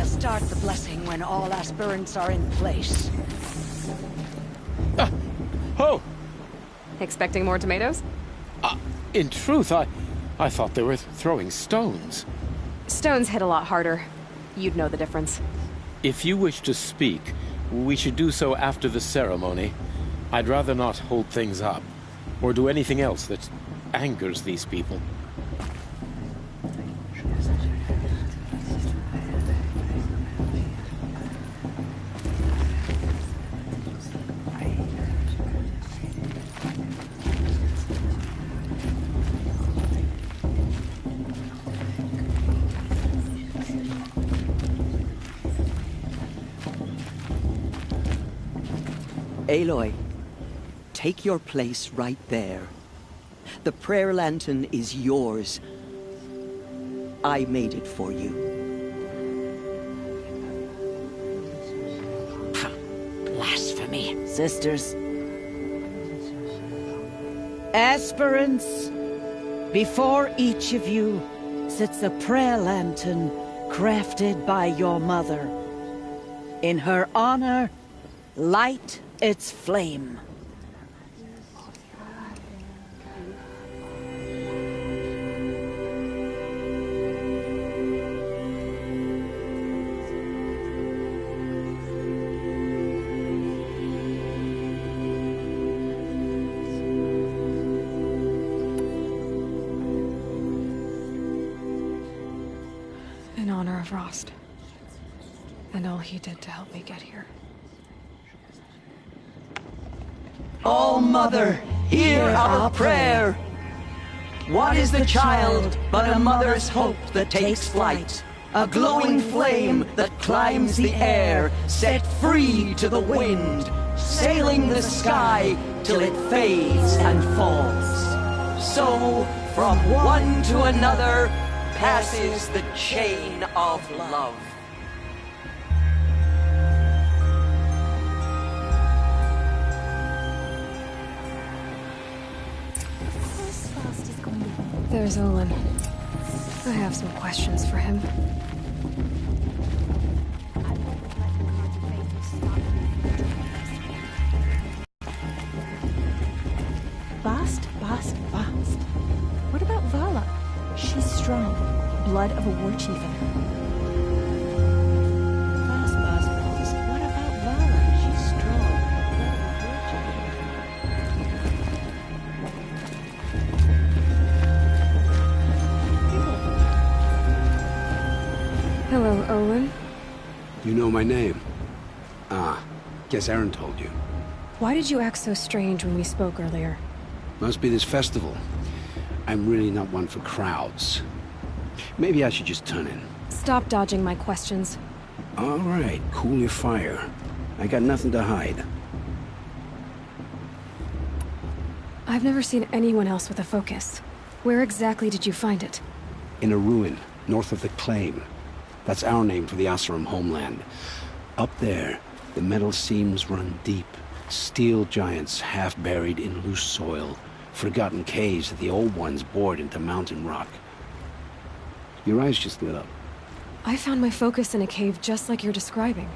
Start the blessing when all aspirants are in place. Oh! Expecting more tomatoes? In truth, I thought they were throwing stones. Stones hit a lot harder. You'd know the difference. If you wish to speak, we should do so after the ceremony. I'd rather not hold things up, or do anything else that angers these people. Aloy, take your place right there. The prayer lantern is yours. I made it for you. Blasphemy, sisters. Aspirants, before each of you sits a prayer lantern crafted by your mother. In her honor, light its flame. In honor of Rost. And all he did to help me get here. Oh, Mother, hear our prayer. What is the child but a mother's hope that takes flight? A glowing flame that climbs the air, set free to the wind, sailing the sky till it fades and falls. So, from one to another, passes the chain of love. There's Olin. I have some questions for him. Bast. What about Vala? She's strong. Blood of a war chief in her. Bast. What about Vala? She's strong. Hello, Olin. You know my name? Guess Aaron told you. Why did you act so strange when we spoke earlier? Must be this festival. I'm really not one for crowds. Maybe I should just turn in. Stop dodging my questions. All right, cool your fire. I got nothing to hide. I've never seen anyone else with a focus. Where exactly did you find it? In a ruin, north of the Claim. That's our name for the Oseram homeland. Up there, the metal seams run deep. Steel giants half buried in loose soil. Forgotten caves that the old ones bored into mountain rock. Your eyes just lit up. I found my focus in a cave just like you're describing.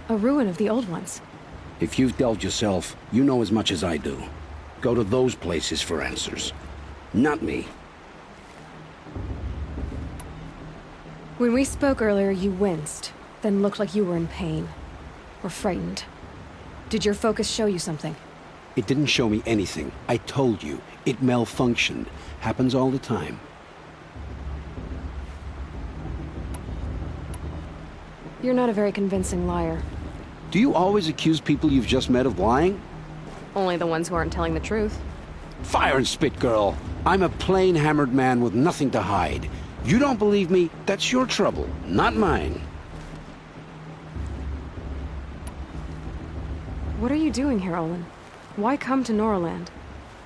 A ruin of the old ones. If you've delved yourself, you know as much as I do. Go to those places for answers. Not me. When we spoke earlier, you winced, then looked like you were in pain. Or frightened. Did your focus show you something? It didn't show me anything. I told you. It malfunctioned. Happens all the time. You're not a very convincing liar. Do you always accuse people you've just met of lying? Only the ones who aren't telling the truth. Fire and spit, girl. I'm a plain hammered man with nothing to hide. You don't believe me? That's your trouble, not mine. What are you doing here, Olin? Why come to Norland?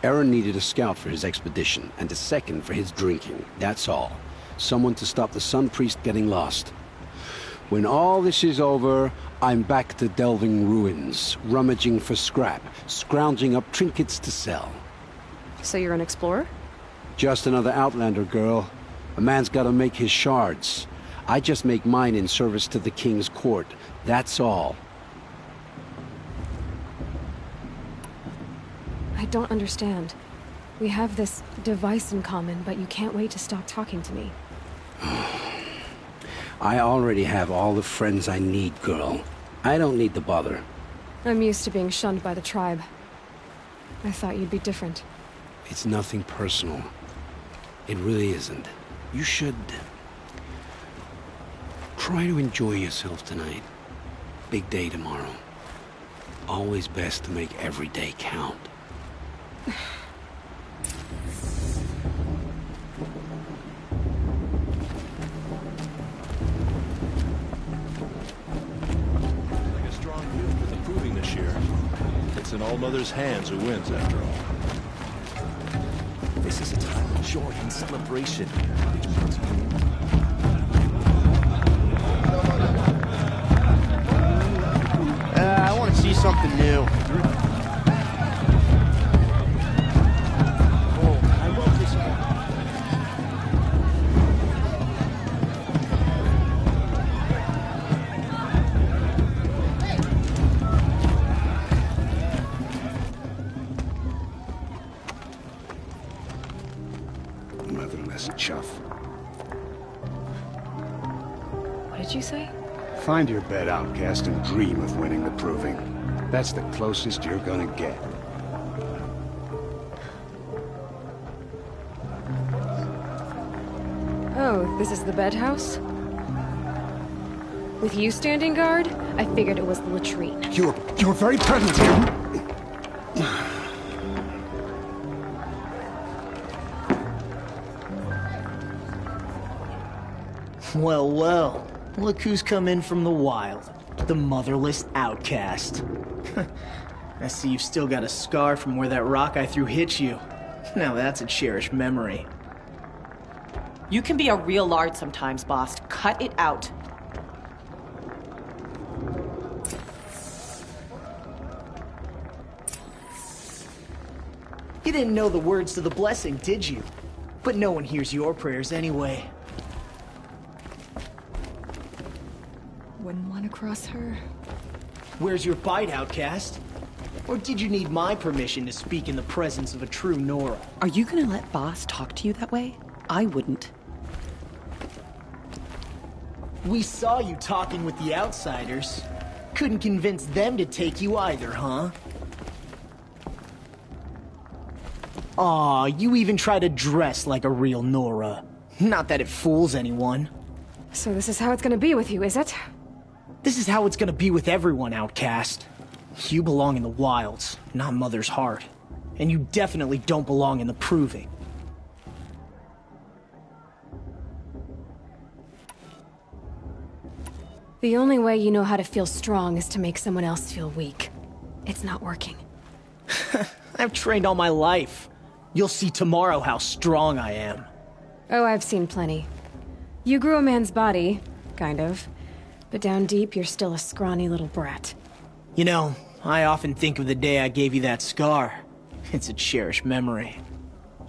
Aaron needed a scout for his expedition, and a second for his drinking. That's all. Someone to stop the Sun Priest getting lost. When all this is over, I'm back to delving ruins, rummaging for scrap, scrounging up trinkets to sell. So you're an explorer? Just another Outlander, girl. A man's gotta make his shards. I just make mine in service to the King's court. That's all. I don't understand. We have this device in common, but you can't wait to stop talking to me. I already have all the friends I need, girl. I don't need the bother. I'm used to being shunned by the tribe. I thought you'd be different. It's nothing personal. It really isn't. You should... try to enjoy yourself tonight. Big day tomorrow. Always best to make every day count. Like a strong view for the proving this year. It's in All-Mother's hands who wins, after all. This is a time of joy and celebration. I want to see something new. Motherless chuff. What did you say? Find your bed, outcast, and dream of winning the proving. That's the closest you're gonna get. Oh, this is the bed house? With you standing guard, I figured it was the latrine. Your very presence here... Well, well. Look who's come in from the wild. The motherless outcast. I see you've still got a scar from where that rock I threw hit you. Now that's a cherished memory. You can be a real lard sometimes, boss. Cut it out. You didn't know the words to the blessing, did you? But no one hears your prayers anyway. Wouldn't want to cross her. Where's your bite, outcast? Or did you need my permission to speak in the presence of a true Nora? Are you gonna let boss talk to you that way? I wouldn't. We saw you talking with the outsiders. Couldn't convince them to take you either, huh? Aw, you even try to dress like a real Nora. Not that it fools anyone. So this is how it's gonna be with you, is it? This is how it's gonna be with everyone, outcast. You belong in the wilds, not Mother's heart. And you definitely don't belong in the proving. The only way you know how to feel strong is to make someone else feel weak. It's not working. I've trained all my life. You'll see tomorrow how strong I am. Oh, I've seen plenty. You grew a man's body, kind of. But down deep, you're still a scrawny little brat. You know, I often think of the day I gave you that scar. It's a cherished memory.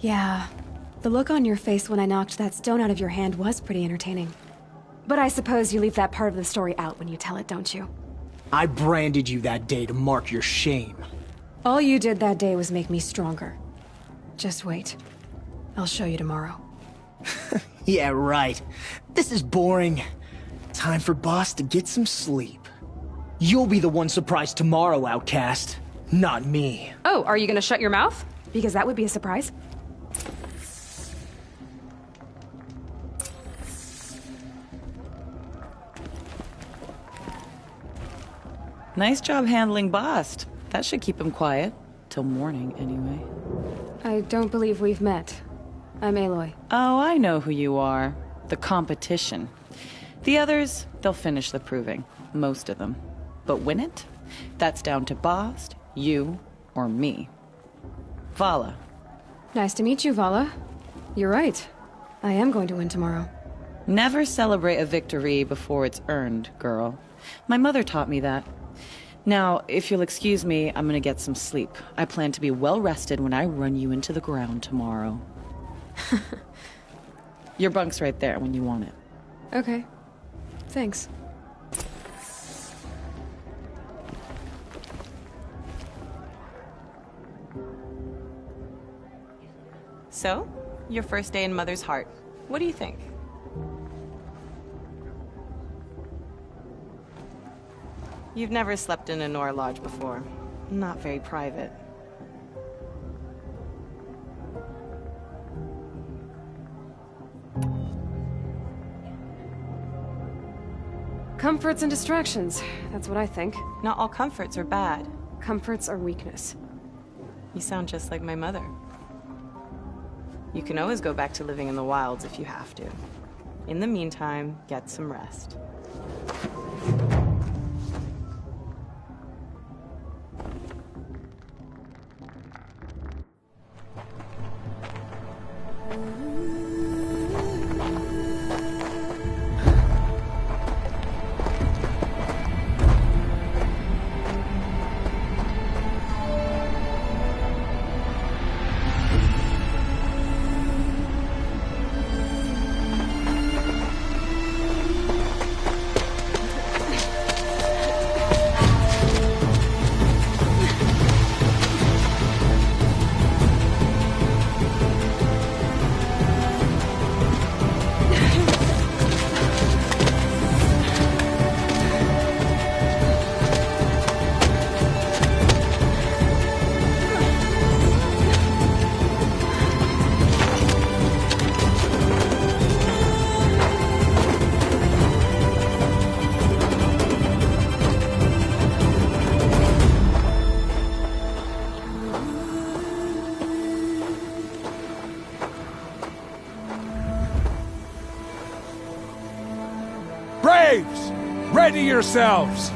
Yeah. The look on your face when I knocked that stone out of your hand was pretty entertaining. But I suppose you leave that part of the story out when you tell it, don't you? I branded you that day to mark your shame. All you did that day was make me stronger. Just wait. I'll show you tomorrow. Yeah, right. This is boring. Time for boss to get some sleep. You'll be the one surprised tomorrow, outcast. Not me. Oh, are you gonna shut your mouth? Because that would be a surprise. Nice job handling Bast. That should keep him quiet. Till morning, anyway. I don't believe we've met. I'm Aloy. Oh, I know who you are. the competition. The others, they'll finish the proving. Most of them. But win it? That's down to Bast, you, or me. Vala. Nice to meet you, Vala. You're right. I am going to win tomorrow. Never celebrate a victory before it's earned, girl. My mother taught me that. Now, if you'll excuse me, I'm gonna get some sleep. I plan to be well rested when I run you into the ground tomorrow. Your bunk's right there when you want it. Okay. Thanks. So, your first day in Mother's Heart. What do you think? You've never slept in a Nora Lodge before. Not very private. Comforts and distractions. That's what I think. Not all comforts are bad. Comforts are weakness. You sound just like my mother. You can always go back to living in the wilds if you have to. In the meantime, get some rest. Braves! Ready yourselves!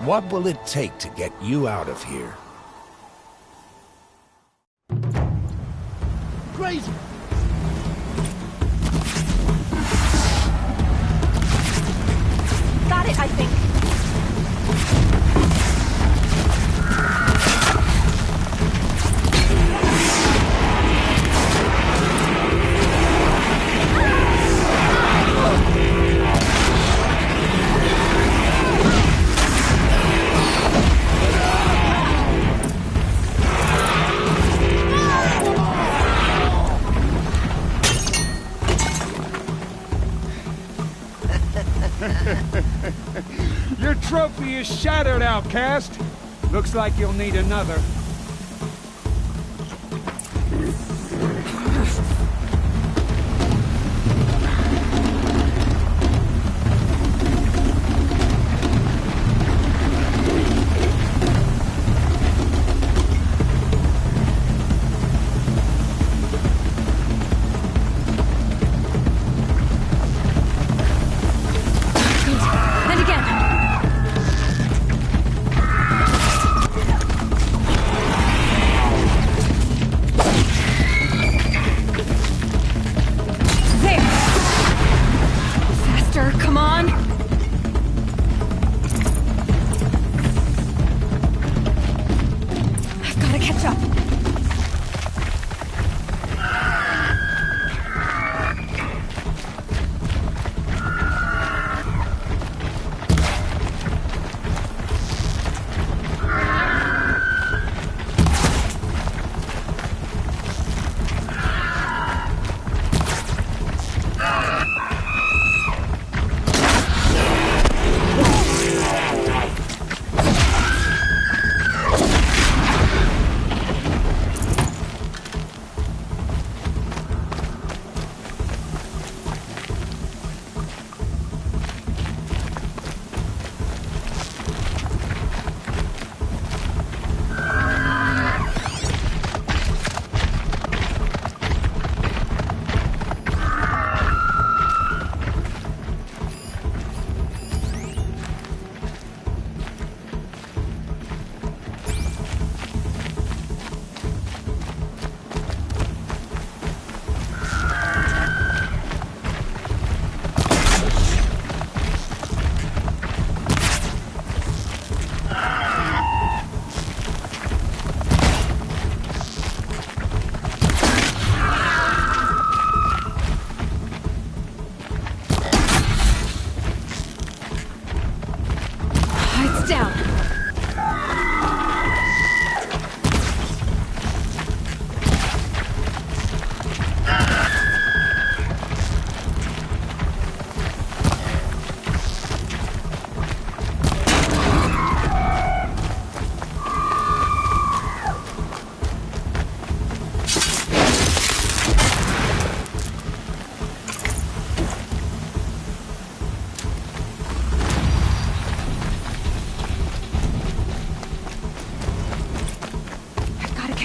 What will it take to get you out of here? Crazy! Got it, I think. Your trophy is shattered, outcast. Looks like you'll need another. And again.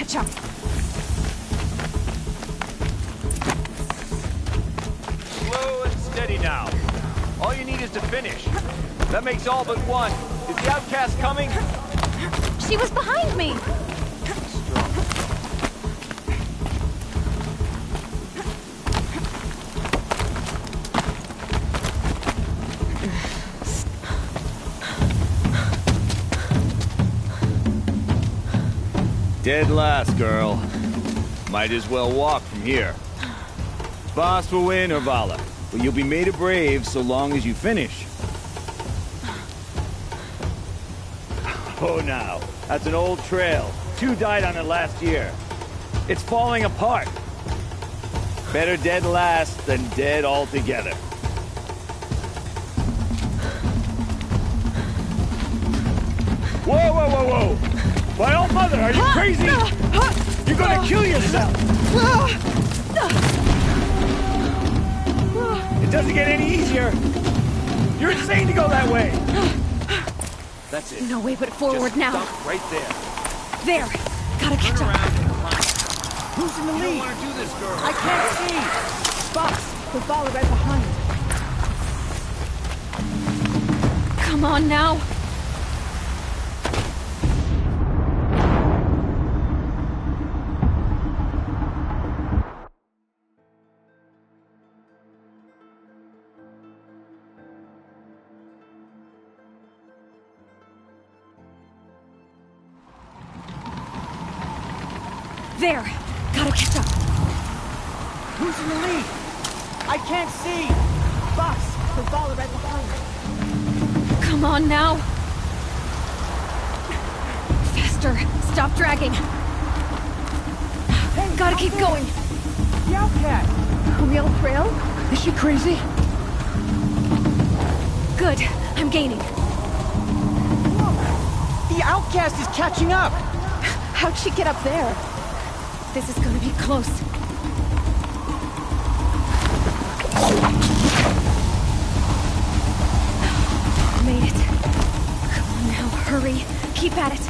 catch up. Slow and steady now. All you need is to finish. That makes all but one. Is the outcast coming? She was behind me! Dead last, girl. Might as well walk from here. Boss will win or Vala, but you'll be made a brave so long as you finish. Oh, now. That's an old trail. 2 died on it last year. It's falling apart. Better dead last than dead altogether. Whoa, whoa, whoa, whoa! My old mother, are you crazy? You're gonna kill yourself! It doesn't get any easier! You're insane to go that way! That's it. No way but forward. Just now. Stop right there. There! Gotta catch up. Who's in the lead? You don't want to do this, girl. I can't see! Boss, we'll follow right behind. Come on now! There! Gotta catch up! Who's in the lead? I can't see! Boss, we'll follow right behind. Come on now! Faster! Stop dragging! Hey, gotta keep going! The outcast! Real Trail? Is she crazy? Good. I'm gaining. Whoa. The outcast is catching up! How'd she get up there? This is gonna be close. Made it. Come on now, hurry. Keep at it.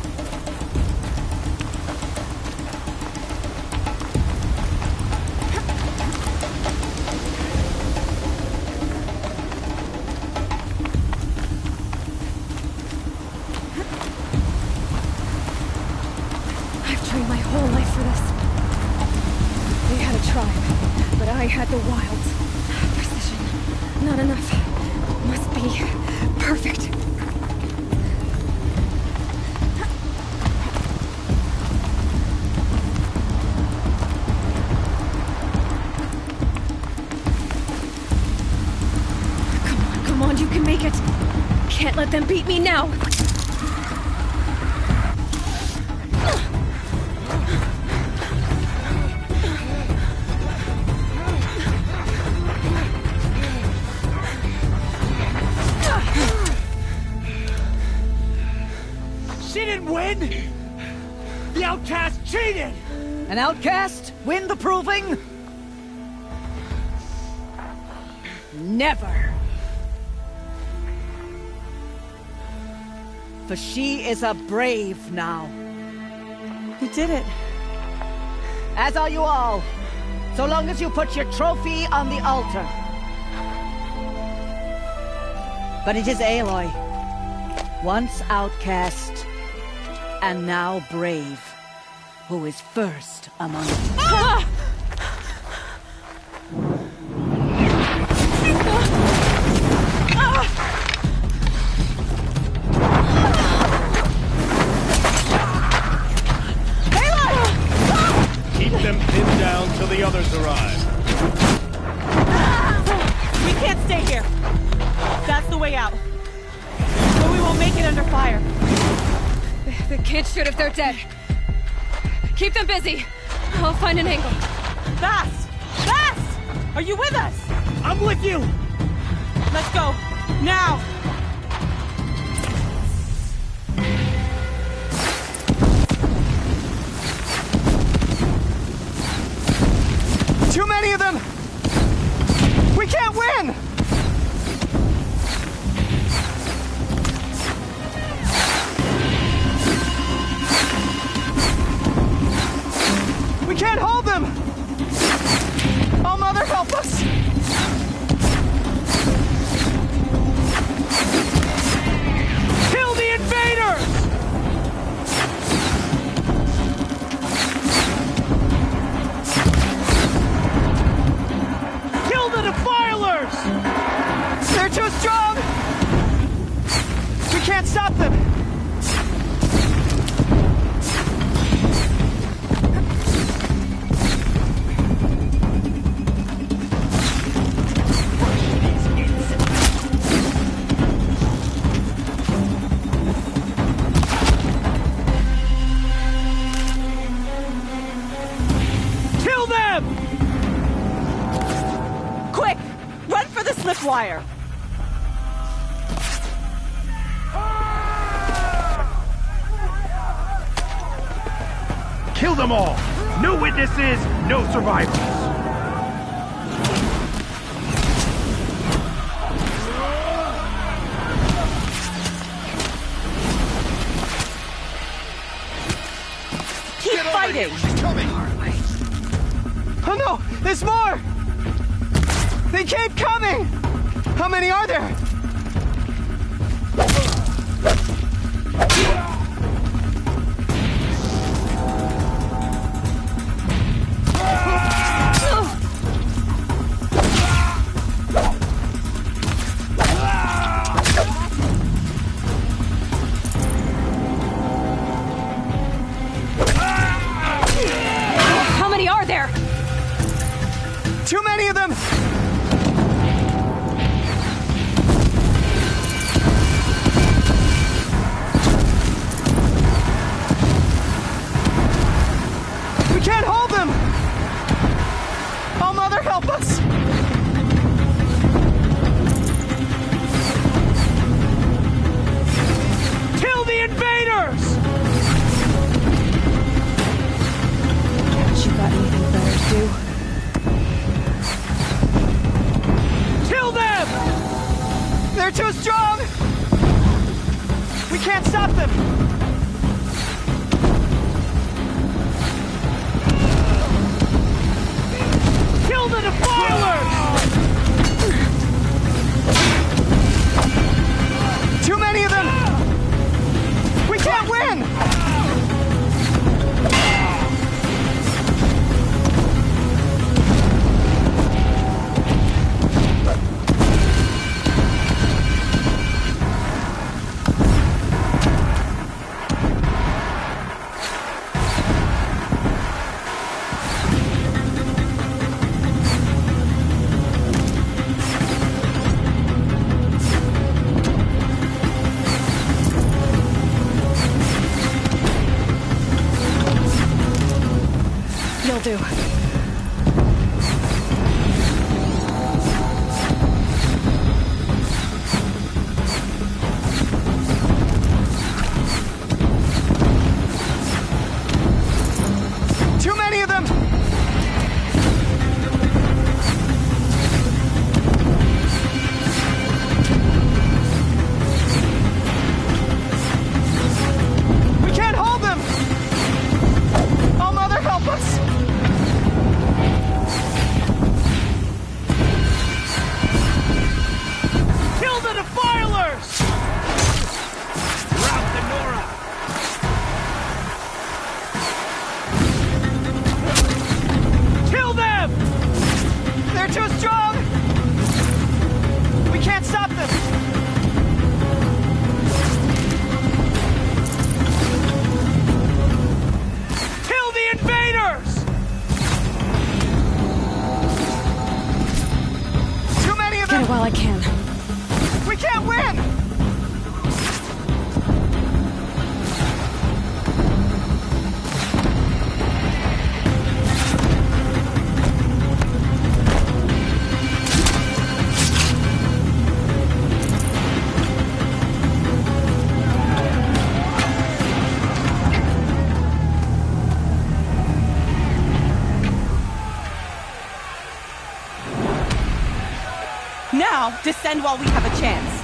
I've trained my whole life for this. They had a tribe, but I had the wilds. Precision. Not enough. Must be perfect. Come on, you can make it. Can't let them beat me now. The outcast cheated! An outcast? Win the proving? Never. For she is a brave now. You did it. As are you all. So long as you put your trophy on the altar. But it is Aloy. Once outcast, and now brave, who is first among us. Ah! Keep them pinned down till the others arrive. We can't stay here. That's the way out. But we won't make it under fire. They can't shoot if they're dead. Keep them busy. I'll find an angle. Vass! Vass! Are you with us? I'm with you! Let's go. Now! Too many of them! We can't win! can't hold them! Oh, Mother, help us! Kill the invaders! Kill the defilers! They're too strong! We can't stop them! Wire. Kill them all! No witnesses, no survivors! Keep fighting! She's coming! Oh no! There's more! They keep coming! How many are there? How many are there? Too many of them! Can't hold them! Oh, Mother, help us! Kill the invaders! Haven't you got anything better to do? Kill them! They're too strong! We can't stop them! Kill the defilers! Too many of them! We can't win! You'll do. Too many of them! We can't hold them! Oh, Mother, help us! Kill the defilers! Rout the Nora! Kill them! They're too strong! We can't stop them! Kill the invaders! Too many of them! Get it while I can. We can't win! Now, descend while we have a chance.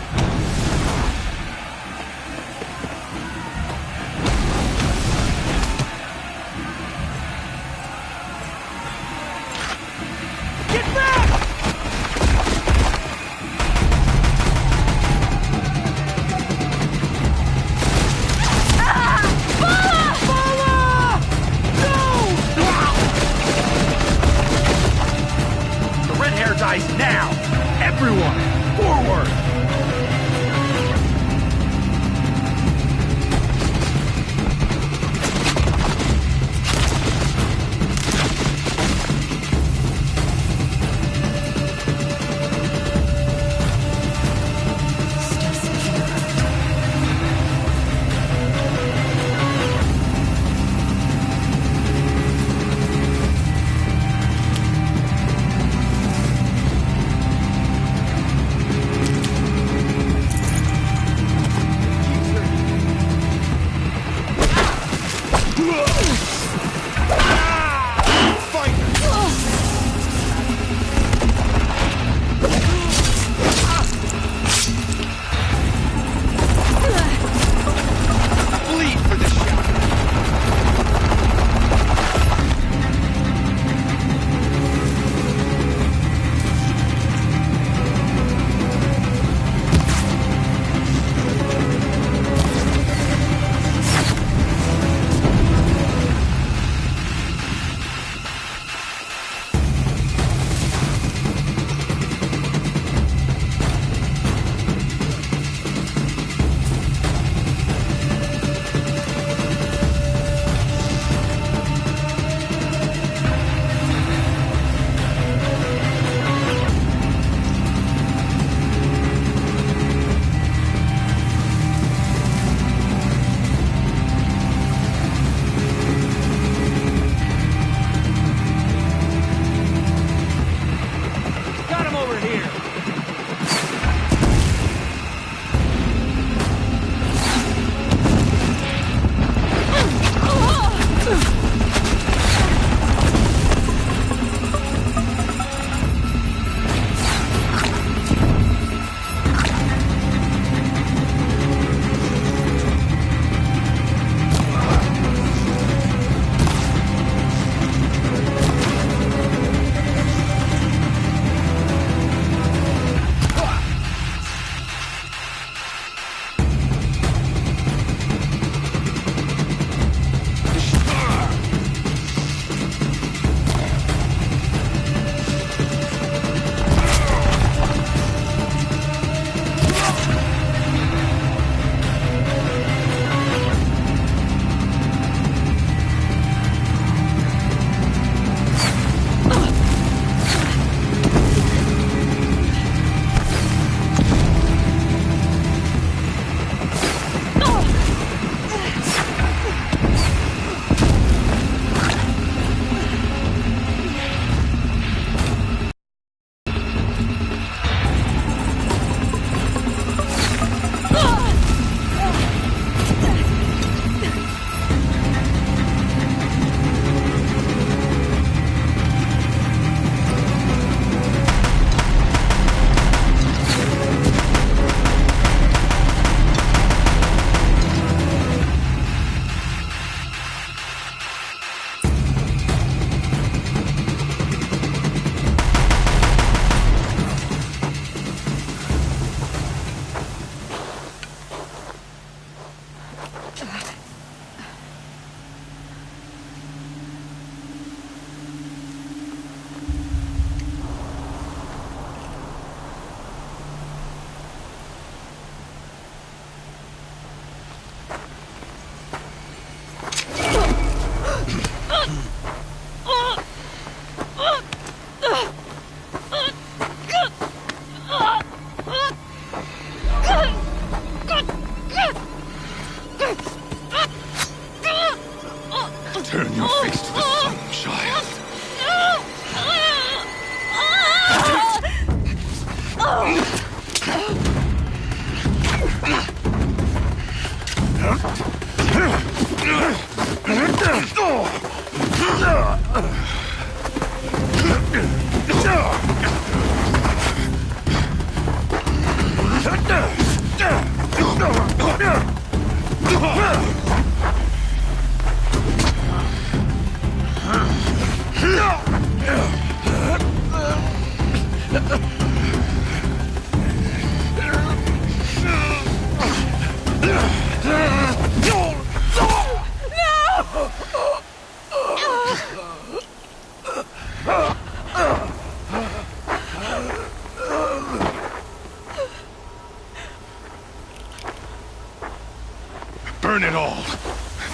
Burn it all,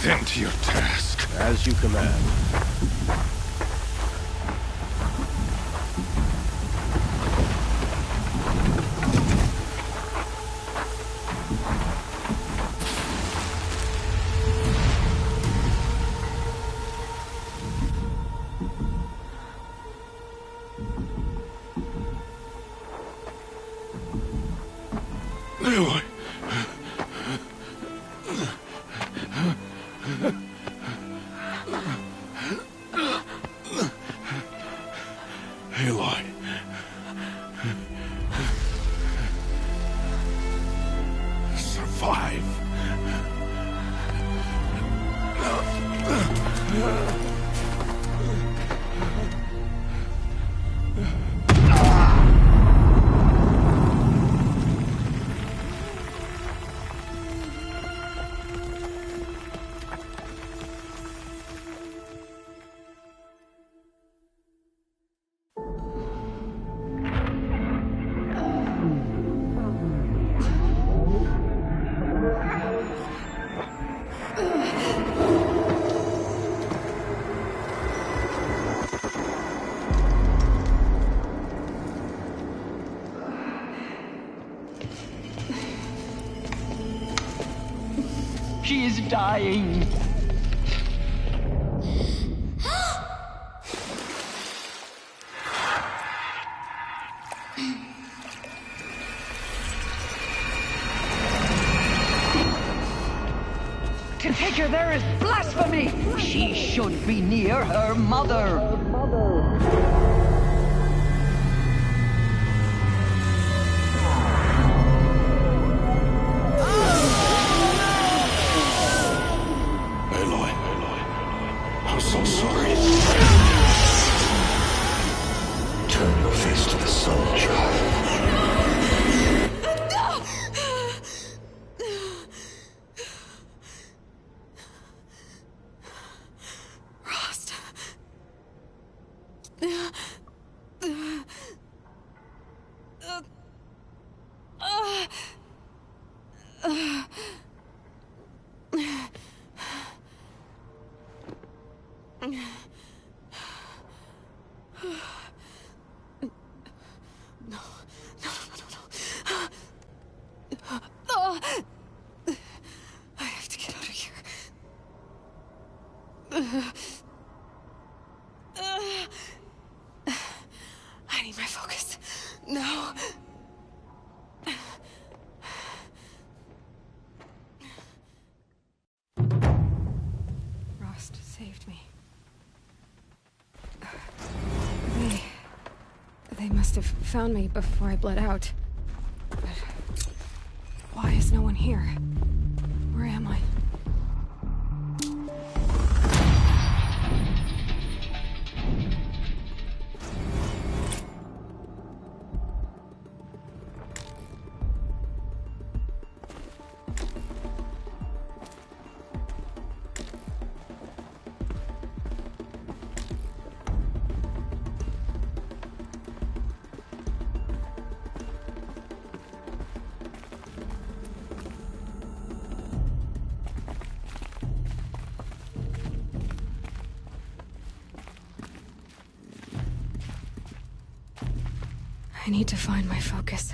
then to your task. As you command. Aloy. Aloy. Survive. She is dying. To take her there is blasphemy. She should be near her mother. Aloy, I'm so sorry. Turn your face to the sun, child. Rost. I have to get out of here. I need my focus. No. Rost saved me. They must have found me before I bled out. But why is no one here? Where am I? I need to find my focus.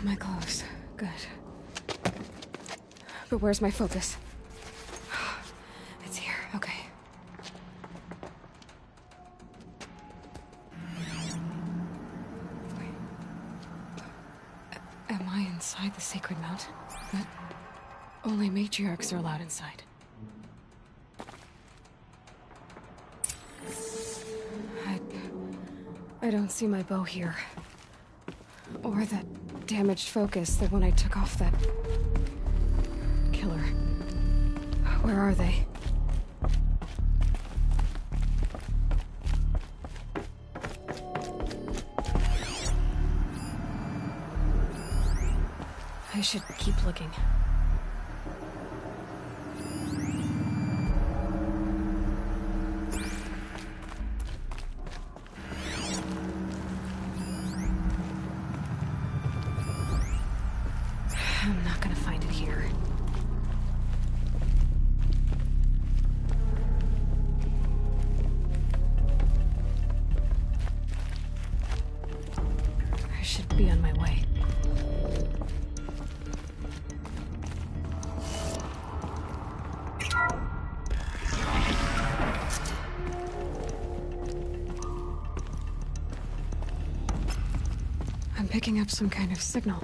My clothes. Good. But where's my focus? It's here, okay. Wait. Am I inside the Sacred Mount? But only matriarchs are allowed inside. I don't see my bow here. Or that damaged focus that when I took off that killer. Where are they? I should keep looking. I'm not gonna find it here. I should be on my way. I'm picking up some kind of signal.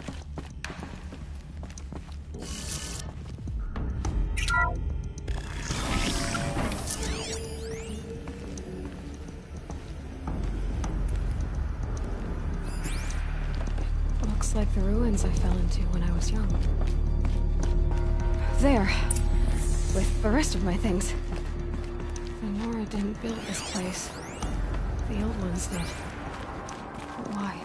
Looks like the ruins I fell into when I was young. There. With the rest of my things. The Nora didn't build this place. The old ones did. But why?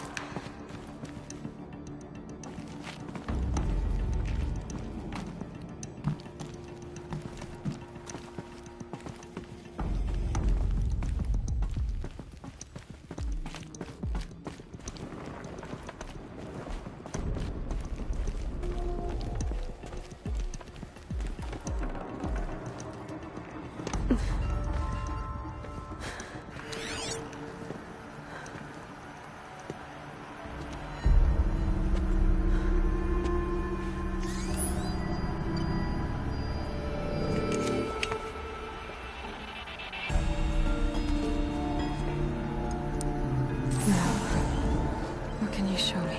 Show me.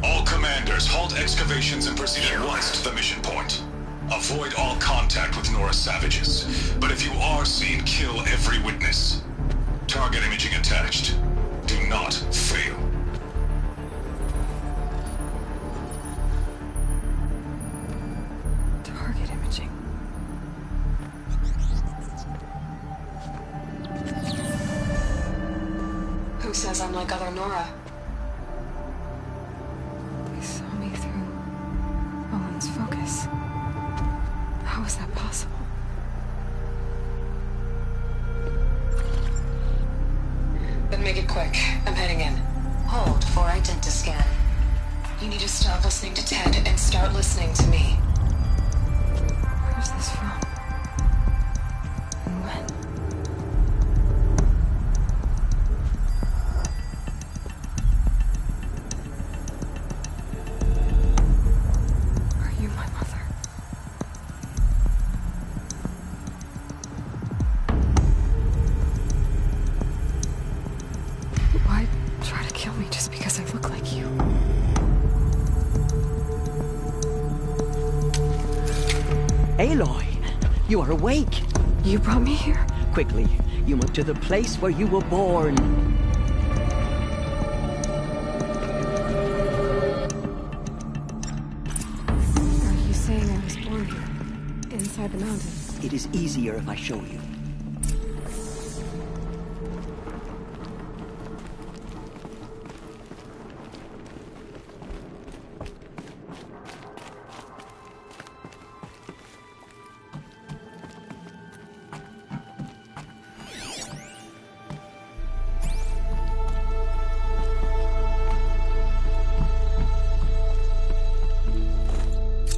All commanders, halt excavations and proceed at once to the mission point. Avoid all contact with Nora savages. But if you are seen, kill every witness. Target imaging attached. Do not fail. Target imaging. Who says I'm like other Nora? They saw me through Owen's focus. How is that possible? Then make it quick. I'm heading in. Hold for identiscan. You need to stop listening to Ted and start listening to me. Where's this from? And when? Are you my mother? Why try to kill me just because I look like you? Aloy, you are awake. You brought me here? Quickly, you must to the place where you were born. Are you saying I was born here? Inside the mountain? It is easier if I show you.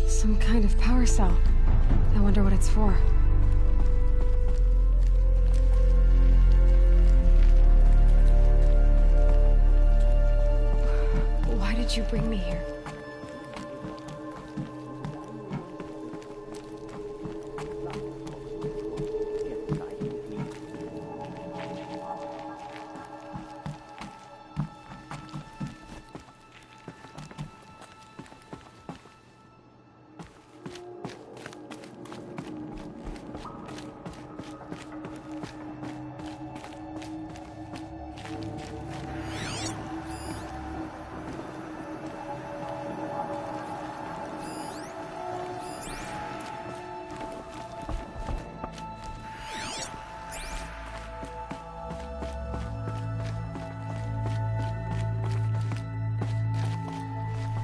Some so. I wonder what it's for. Why did you bring me here?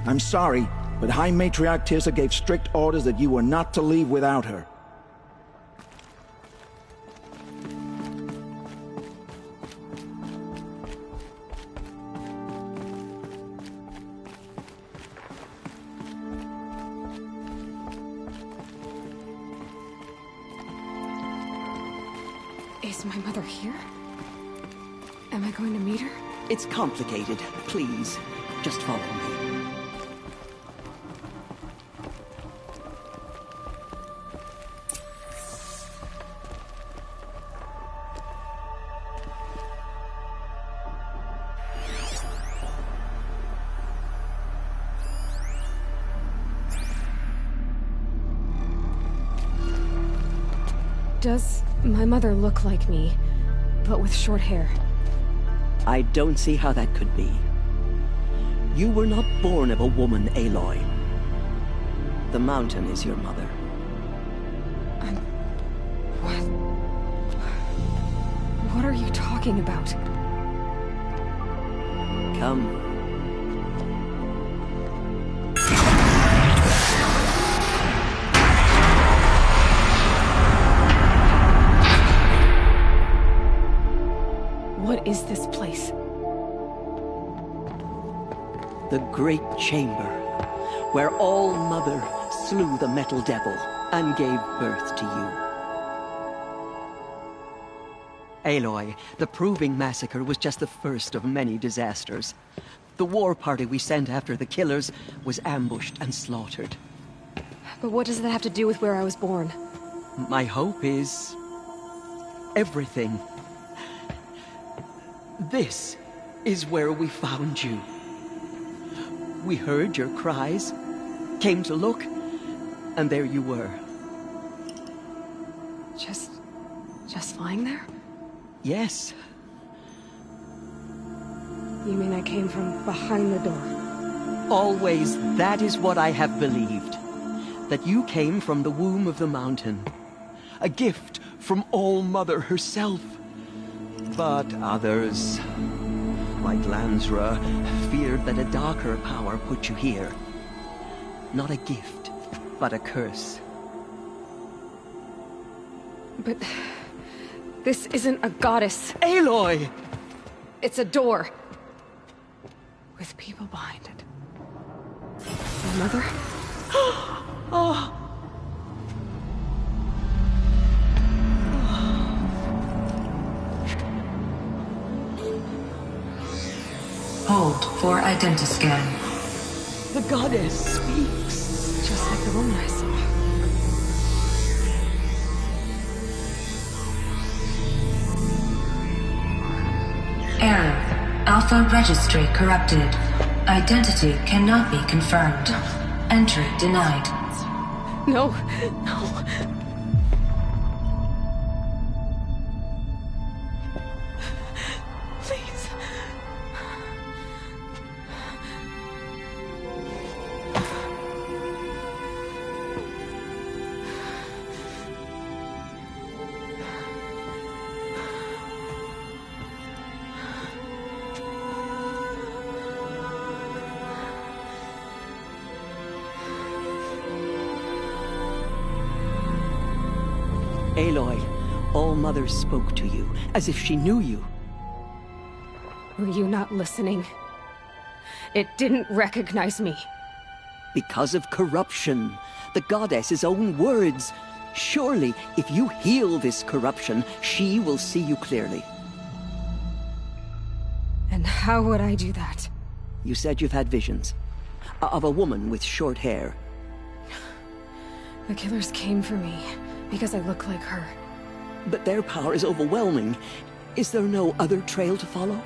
I'm sorry, but High Matriarch Tirsa gave strict orders that you were not to leave without her. Is my mother here? Am I going to meet her? It's complicated. Please, just follow me. Does my mother look like me, but with short hair? I don't see how that could be. You were not born of a woman, Aloy. The mountain is your mother. What are you talking about? Come. What is this place? The Great Chamber, where All-Mother slew the Metal Devil and gave birth to you. Aloy, the Proving Massacre was just the first of many disasters. The war party we sent after the killers was ambushed and slaughtered. But what does that have to do with where I was born? My hope is everything. This is where we found you. We heard your cries, came to look, and there you were. Just lying there? Yes. You mean I came from behind the door? Always that is what I have believed. That you came from the womb of the mountain. A gift from All-Mother herself. But others, like Lansra, feared that a darker power put you here. Not a gift, but a curse. But this isn't a goddess. Aloy! It's a door. With people behind it. My mother? Oh! Hold for identiscan. The goddess speaks. Just like the woman I saw. Error. Alpha registry corrupted. Identity cannot be confirmed. Entry denied. No, no. Please. Aloy, All-Mother spoke to you, as if she knew you. Were you not listening? It didn't recognize me. Because of corruption. The goddess's own words. Surely, if you heal this corruption, she will see you clearly. And how would I do that? You said you've had visions. Of a woman with short hair. The killers came for me because I look like her. But their power is overwhelming. Is there no other trail to follow?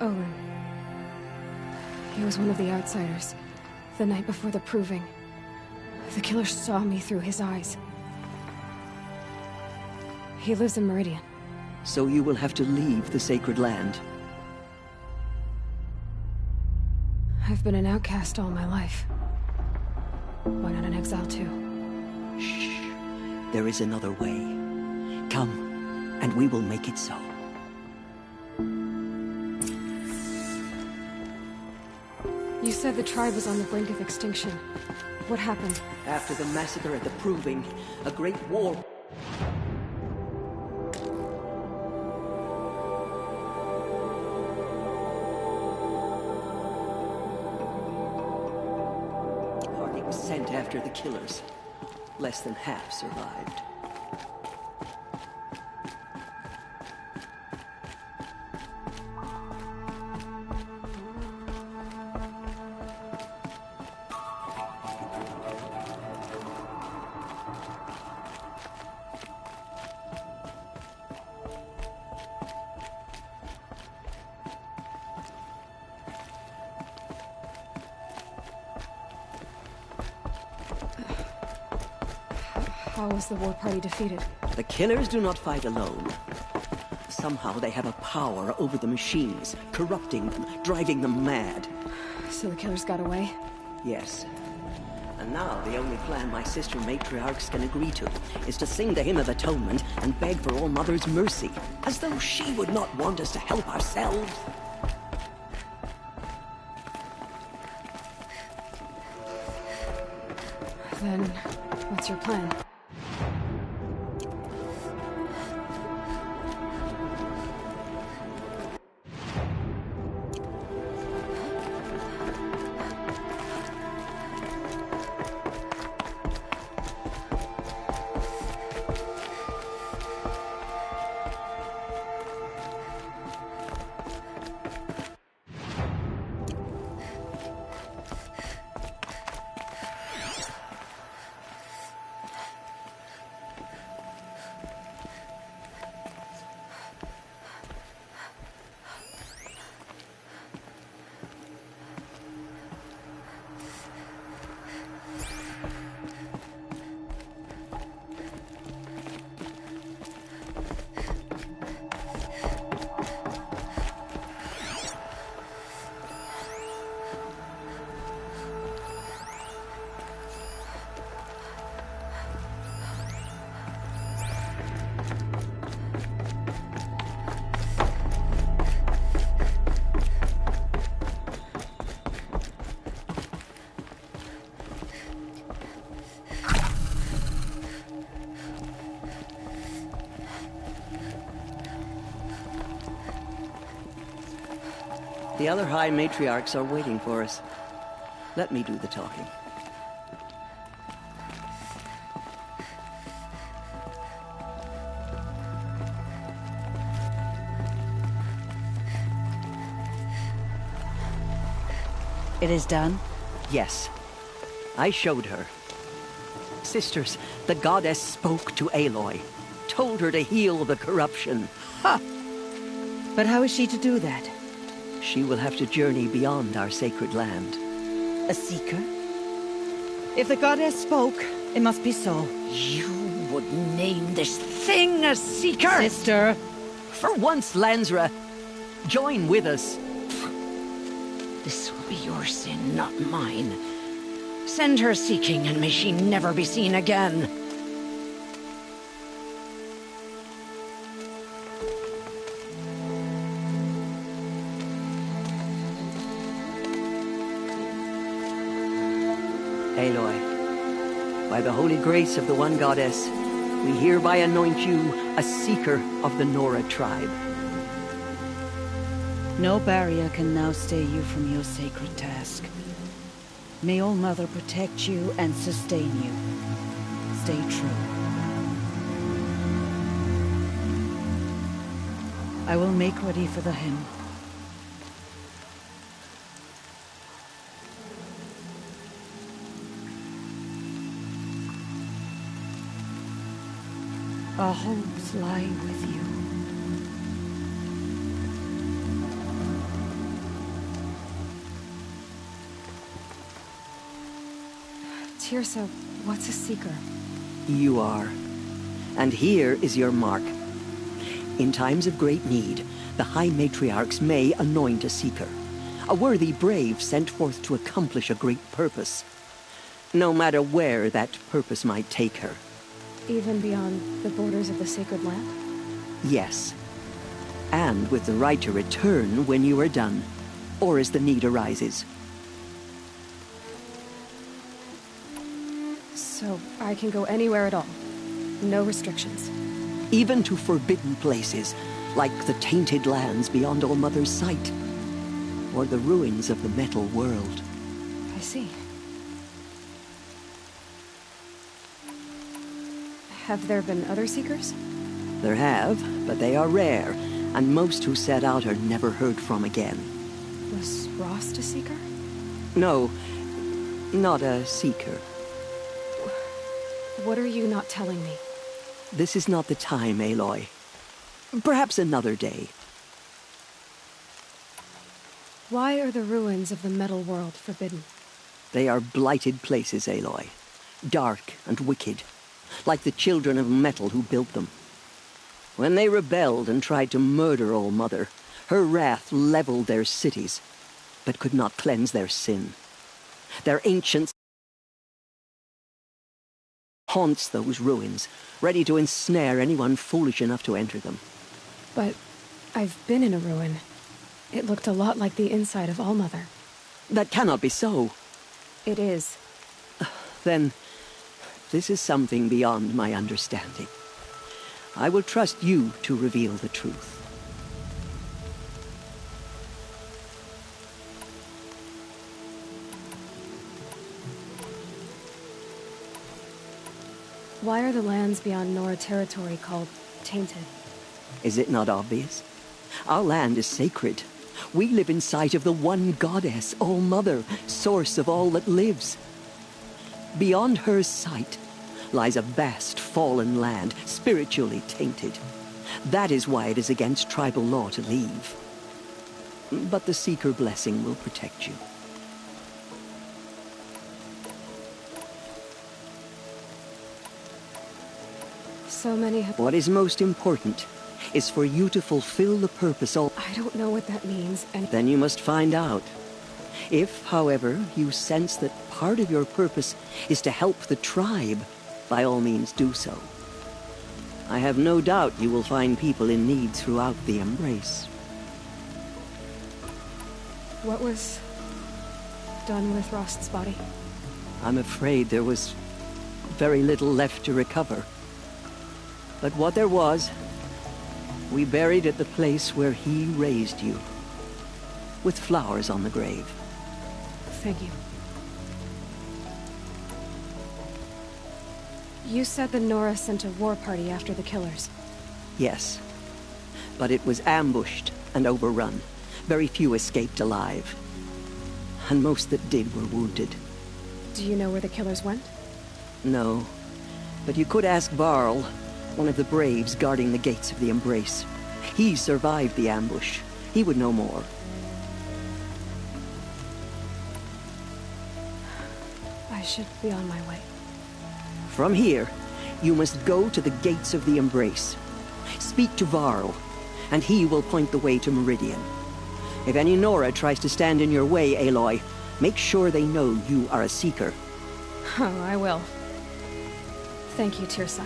Olin. He was one of the outsiders. The night before the proving. The killer saw me through his eyes. He lives in Meridian. So you will have to leave the sacred land. I've been an outcast all my life. Why not an exile too? Shh. There is another way. Come, and we will make it so. You said the tribe was on the brink of extinction. What happened? After the massacre at the Proving, a great war... party was sent after the killers. Less than half survived. How was the war party defeated? The killers do not fight alone. Somehow they have a power over the machines, corrupting them, driving them mad. So the killers got away? Yes. And now the only plan my sister matriarchs can agree to is to sing the Hymn of Atonement and beg for All Mother's mercy, as though she would not want us to help ourselves. Then, what's your plan? The other High Matriarchs are waiting for us. Let me do the talking. It is done? Yes. I showed her. Sisters, the goddess spoke to Aloy. Told her to heal the corruption. Ha! But how is she to do that? She will have to journey beyond our sacred land. A seeker? If the goddess spoke, it must be so. You would name this thing a seeker? Sister! For once, Lansra, join with us. This will be your sin, not mine. Send her seeking, and may she never be seen again. Aloy, by the holy grace of the One Goddess, we hereby anoint you a seeker of the Nora tribe. No barrier can now stay you from your sacred task. May All Mother protect you and sustain you. Stay true. I will make ready for the hymn. Our hopes lie with you. Teersa, what's a Seeker? You are. And here is your mark. In times of great need, the High Matriarchs may anoint a Seeker. A worthy brave sent forth to accomplish a great purpose. No matter where that purpose might take her. Even beyond the borders of the Sacred Land? Yes. And with the right to return when you are done, or as the need arises. So I can go anywhere at all? No restrictions? Even to forbidden places, like the tainted lands beyond All Mother's sight. Or the ruins of the metal world. I see. Have there been other Seekers? There have, but they are rare, and most who set out are never heard from again. Was Rost a Seeker? No, not a Seeker. What are you not telling me? This is not the time, Aloy. Perhaps another day. Why are the ruins of the metal world forbidden? They are blighted places, Aloy. Dark and wicked. Like the children of metal who built them. When they rebelled and tried to murder All Mother, her wrath leveled their cities, but could not cleanse their sin. Their ancient haunts those ruins, ready to ensnare anyone foolish enough to enter them. But I've been in a ruin. It looked a lot like the inside of All Mother. That cannot be so. It is. Then, this is something beyond my understanding. I will trust you to reveal the truth. Why are the lands beyond Nora territory called tainted? Is it not obvious? Our land is sacred. We live in sight of the one goddess, All Mother, source of all that lives. Beyond her sight lies a vast fallen land, spiritually tainted. That is why it is against tribal law to leave. But the Seeker blessing will protect you. So many have... What is most important is for you to fulfill the purpose all... I don't know what that means, and... Then you must find out. If, however, you sense that part of your purpose is to help the tribe, by all means do so. I have no doubt you will find people in need throughout the Embrace. What was done with Rost's body? I'm afraid there was very little left to recover. But what there was, we buried at the place where he raised you, with flowers on the grave. Thank you. You said the Nora sent a war party after the killers. Yes, but it was ambushed and overrun. Very few escaped alive. And most that did were wounded. Do you know where the killers went? No, but you could ask Varl, one of the braves guarding the gates of the Embrace. He survived the ambush. He would know more. I should be on my way. From here, you must go to the gates of the Embrace. Speak to Varl, and he will point the way to Meridian. If any Nora tries to stand in your way, Aloy, make sure they know you are a Seeker. Oh, I will. Thank you, Teersa,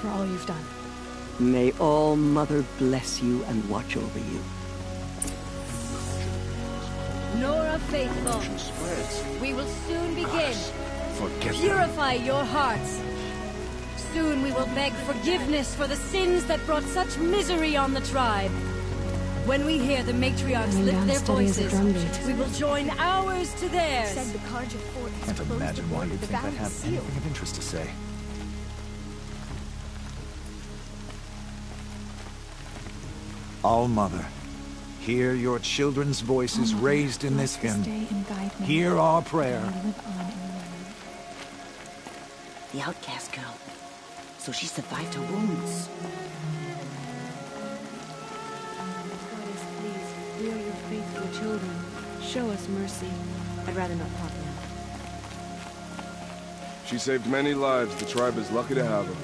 for all you've done. May All Mother bless you and watch over you. Nora Faithful, we will soon begin. Purify your hearts. Soon we will beg forgiveness for the sins that brought such misery on the tribe. When we hear the matriarchs lift their voices, we will join ours to theirs. Said the Carja fort has Can't closed imagine the why door you'd to the think I'd Valley have Seal. anything of interest to say. All-Mother, hear your children's voices raised in this hymn. Hear our prayer. The outcast girl. So she survived her wounds. Goddess, please, we are your faithful children. Show us mercy. I'd rather not talk now. She saved many lives. The tribe is lucky to have her.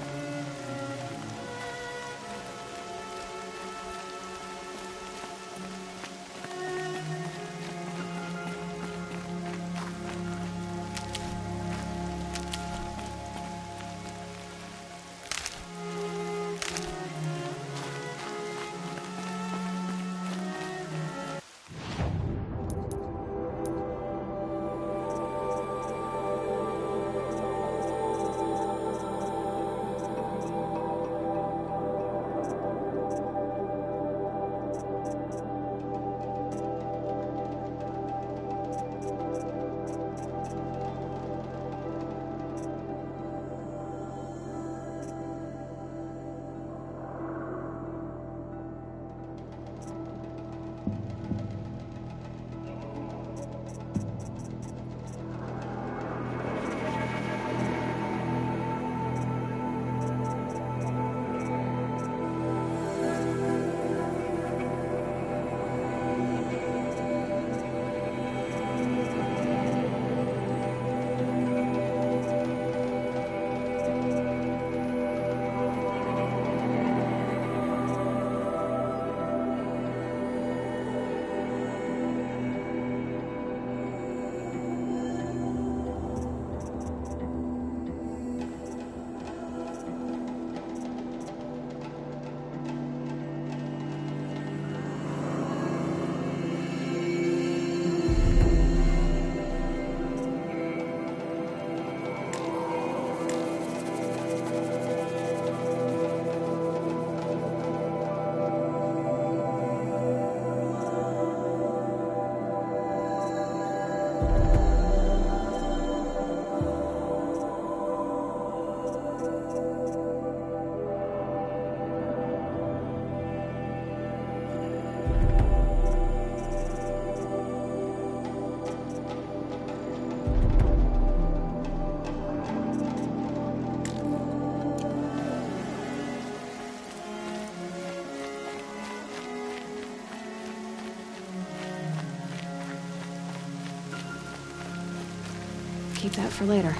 Keep that for later.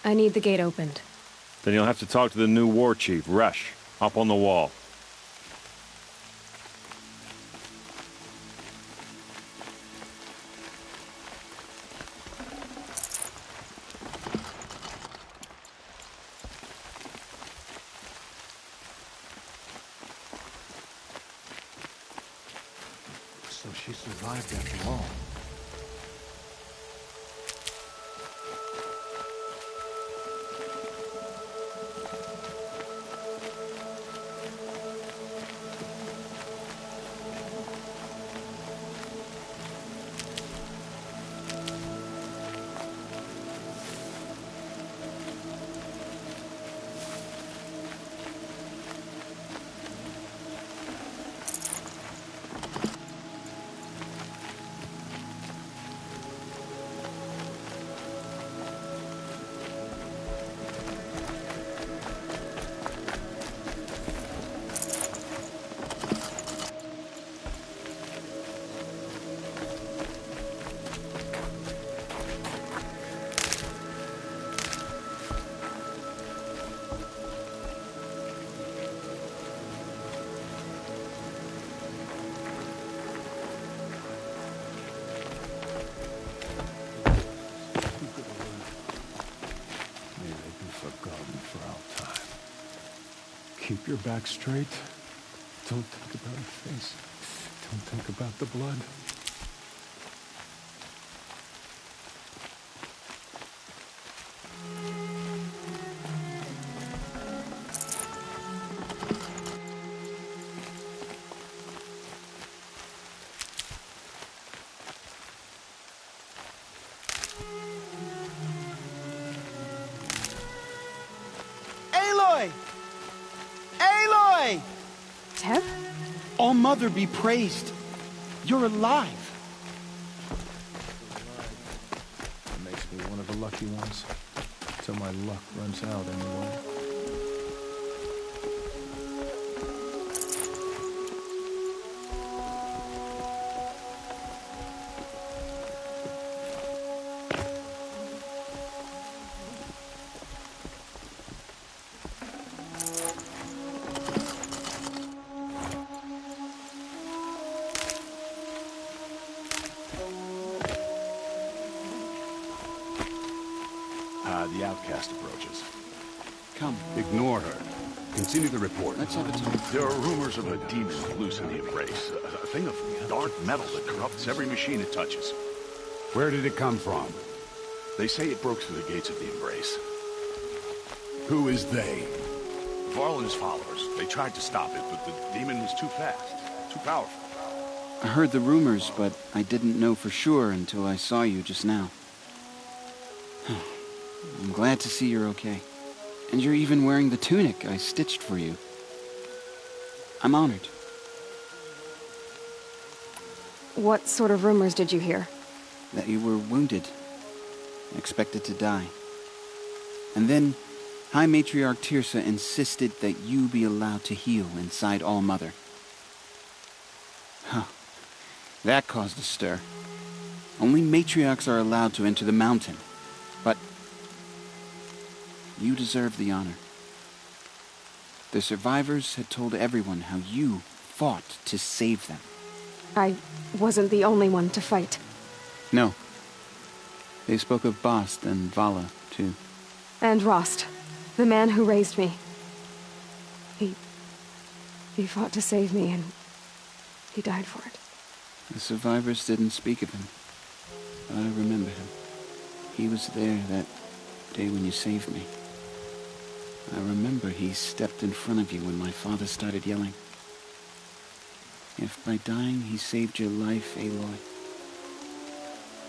I need the gate opened. Then you'll have to talk to the new war chief, Resh, up on the wall. So she survived after all. Keep your back straight. Don't think about her face. Don't think about the blood. Aloy! Aloy! Teb? All-Mother be praised. You're alive. That makes me one of the lucky ones. Till my luck runs out anyway. The outcast approaches. Come. Ignore her. Continue the report. Let's have a talk. There are rumors of a demon loose in the Embrace. A thing of dark metal that corrupts every machine it touches. Where did it come from? They say it broke through the gates of the Embrace. Who is they? Varlin's followers. They tried to stop it, but the demon was too fast. Too powerful. I heard the rumors, but I didn't know for sure until I saw you just now. I'm glad to see you're okay. And you're even wearing the tunic I stitched for you. I'm honored. What sort of rumors did you hear? That you were wounded. Expected to die. And then, High Matriarch Teersa insisted that you be allowed to heal inside All-Mother. Huh. That caused a stir. Only matriarchs are allowed to enter the mountain. But you deserve the honor. The survivors had told everyone how you fought to save them. I wasn't the only one to fight. No. They spoke of Bast and Vala, too. And Rost, the man who raised me. He fought to save me, and he died for it. The survivors didn't speak of him, but I remember him. He was there that day when you saved me. I remember he stepped in front of you when my father started yelling. If by dying he saved your life, Aloy,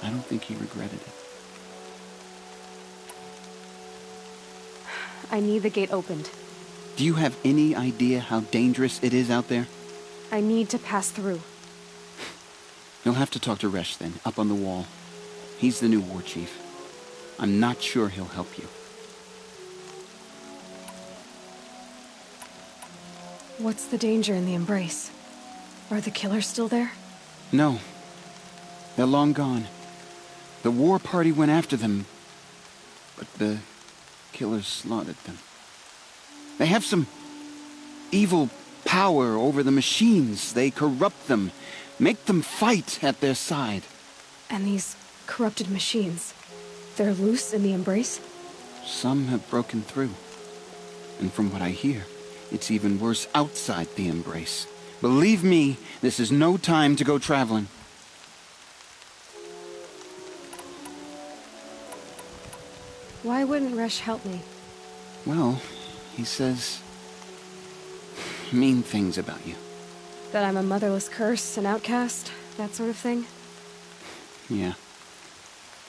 I don't think he regretted it. I need the gate opened. Do you have any idea how dangerous it is out there? I need to pass through. You'll have to talk to Resh then, up on the wall. He's the new war chief. I'm not sure he'll help you. What's the danger in the Embrace? Are the killers still there? No. They're long gone. The war party went after them, but the killers slaughtered them. They have some evil power over the machines. They corrupt them, make them fight at their side. And these corrupted machines, they're loose in the Embrace? Some have broken through. And from what I hear, it's even worse outside the Embrace. Believe me, this is no time to go traveling. Why wouldn't Resh help me? Well, he says mean things about you. That I'm a motherless curse, an outcast, that sort of thing? Yeah.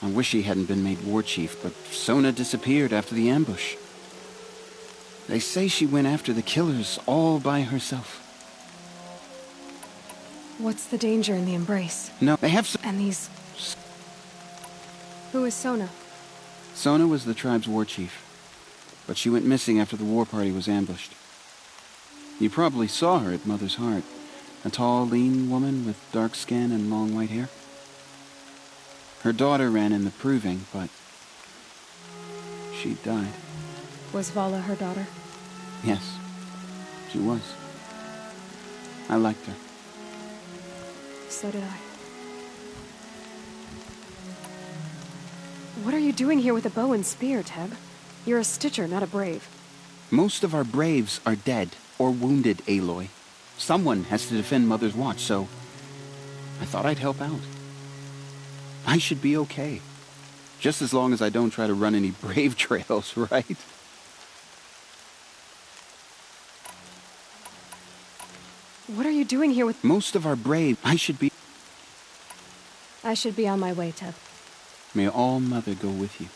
I wish he hadn't been made war chief, but Sona disappeared after the ambush. They say she went after the killers all by herself. What's the danger in the Embrace? No, they have some... And these... Who is Sona? Sona was the tribe's war chief, but she went missing after the war party was ambushed. You probably saw her at Mother's Heart. A tall, lean woman with dark skin and long white hair. Her daughter ran in the proving, but she died. Was Vala her daughter? Yes, she was. I liked her. So did I. What are you doing here with a bow and spear, Teb? You're a Stitcher, not a Brave. Most of our Braves are dead. or wounded Aloy. Someone has to defend Mother's Watch, so I thought I'd help out. I should be okay. Just as long as I don't try to run any brave trails, right? What are you doing here with... Most of our brave... I should be on my way, Teb. May All Mother go with you.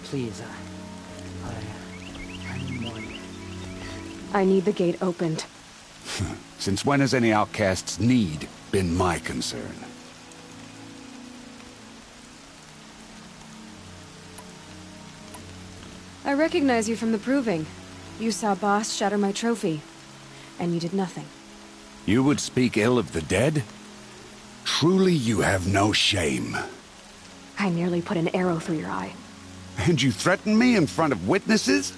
Please, I'm warning. I need the gate opened. Since when has any outcast's need been my concern? I recognize you from the Proving. You saw Boss shatter my trophy, and you did nothing. You would speak ill of the dead? Truly you have no shame. I nearly put an arrow through your eye. And you threaten me in front of witnesses?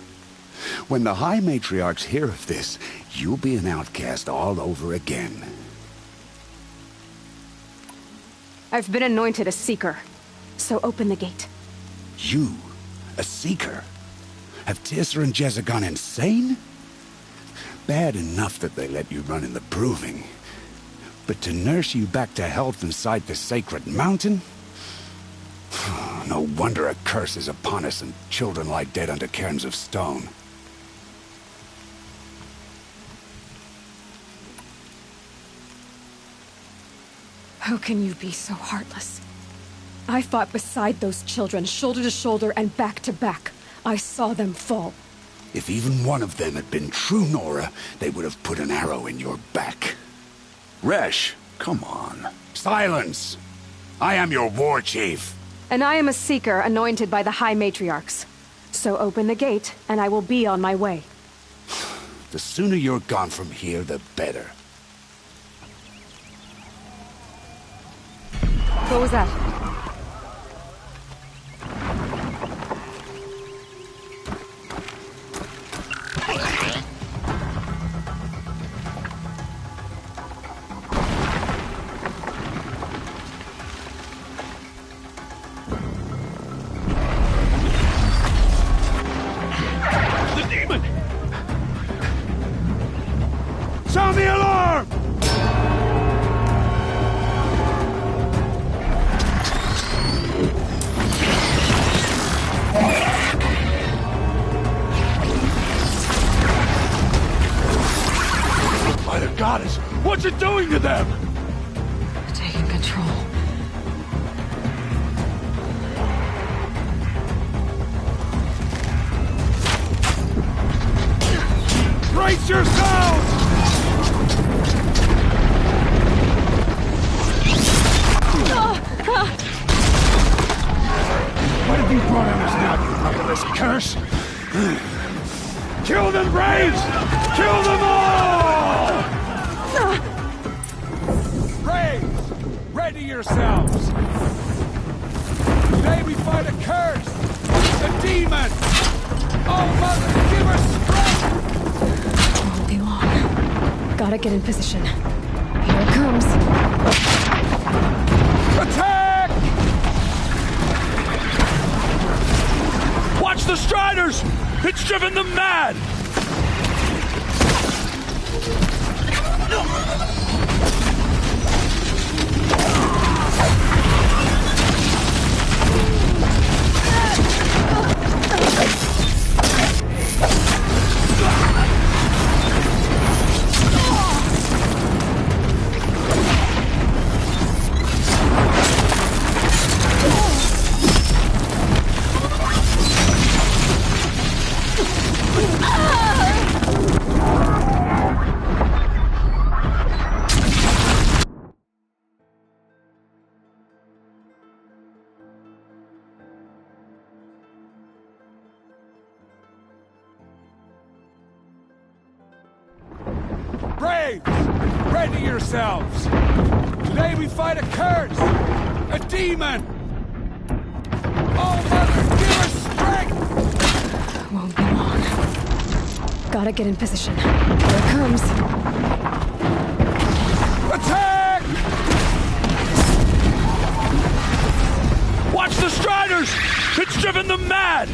When the High Matriarchs hear of this, you'll be an outcast all over again. I've been anointed a Seeker, so open the gate. You? A Seeker? Have Teersa and Jezza gone insane? Bad enough that they let you run in the Proving. But to nurse you back to health inside the Sacred Mountain? No wonder a curse is upon us and children lie dead under cairns of stone. How can you be so heartless? I fought beside those children, shoulder to shoulder and back to back. I saw them fall. If even one of them had been true Nora, they would have put an arrow in your back. Resh, come on. Silence! I am your war chief. And I am a Seeker anointed by the High Matriarchs. So open the gate, and I will be on my way. The sooner you're gone from here, the better. What was that? Sound the alarm! By the goddess, what's it doing to them? Taking control. Brace yourselves! What have you brought on us now, you motherless curse? Kill them, Braves! Kill them all! Braves, ready yourselves! Today we fight a curse! The demon! Oh, Mother, give her strength! Won't be long. Gotta get in position. Here it comes. Attack! Watch the Striders! It's driven them mad! Braves, ready yourselves! Today we fight a curse! A demon! Oh, Mother, give us strength! Won't be long. Gotta get in position. Here it comes. Striders! It's driven them mad!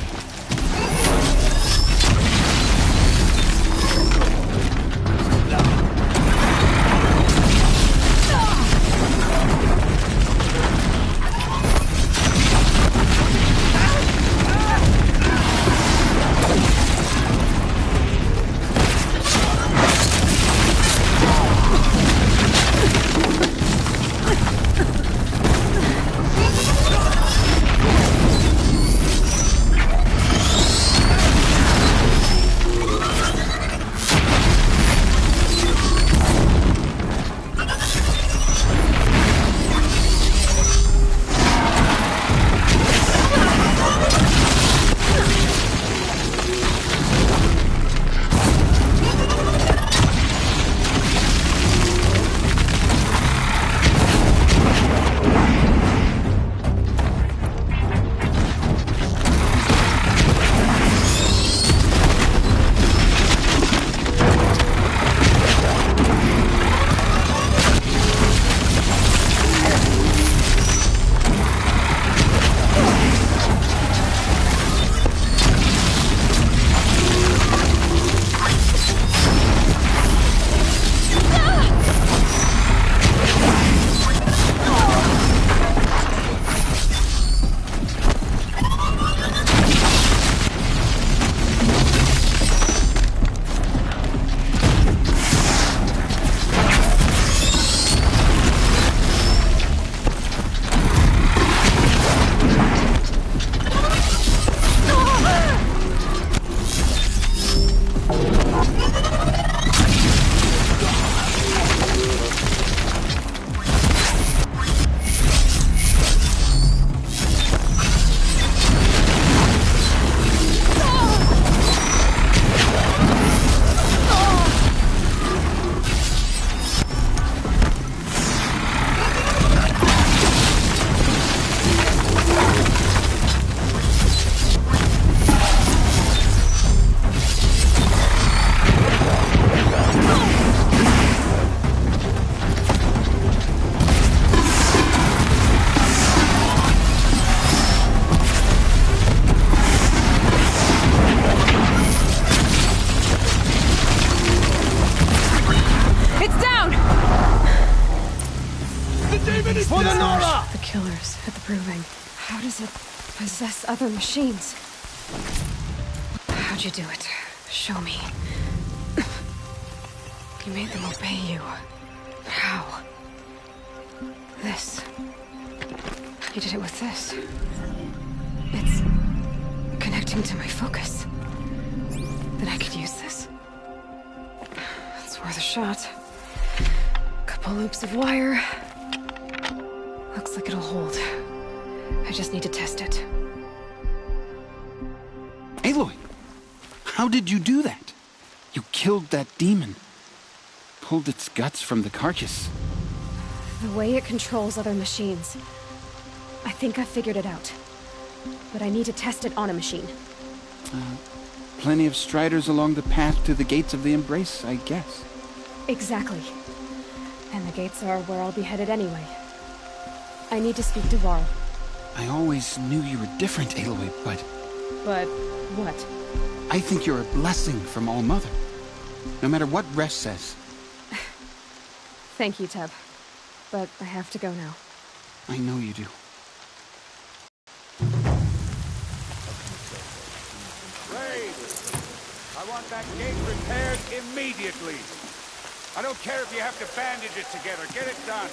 Possess other machines. How'd you do it? Show me. You made them obey you. How? This. You did it with this. It's connecting to my focus. Then I could use this. It's worth a shot. Couple loops of wire. Looks like it'll hold. I just need to test it. Aloy! How did you do that? You killed that demon. Pulled its guts from the carcass. The way it controls other machines. I think I figured it out. But I need to test it on a machine. Plenty of Striders along the path to the gates of the Embrace, I guess. Exactly. And the gates are where I'll be headed anyway. I need to speak to Varl. I always knew you were different, Aloy, but... But what? I think you're a blessing from All-Mother. No matter what Resh says. Thank you, Teb. But I have to go now. I know you do. I want that gate repaired immediately. I don't care if you have to bandage it together. Get it done.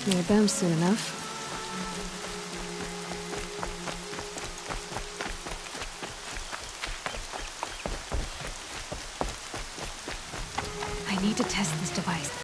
Near them soon enough. need to test this device.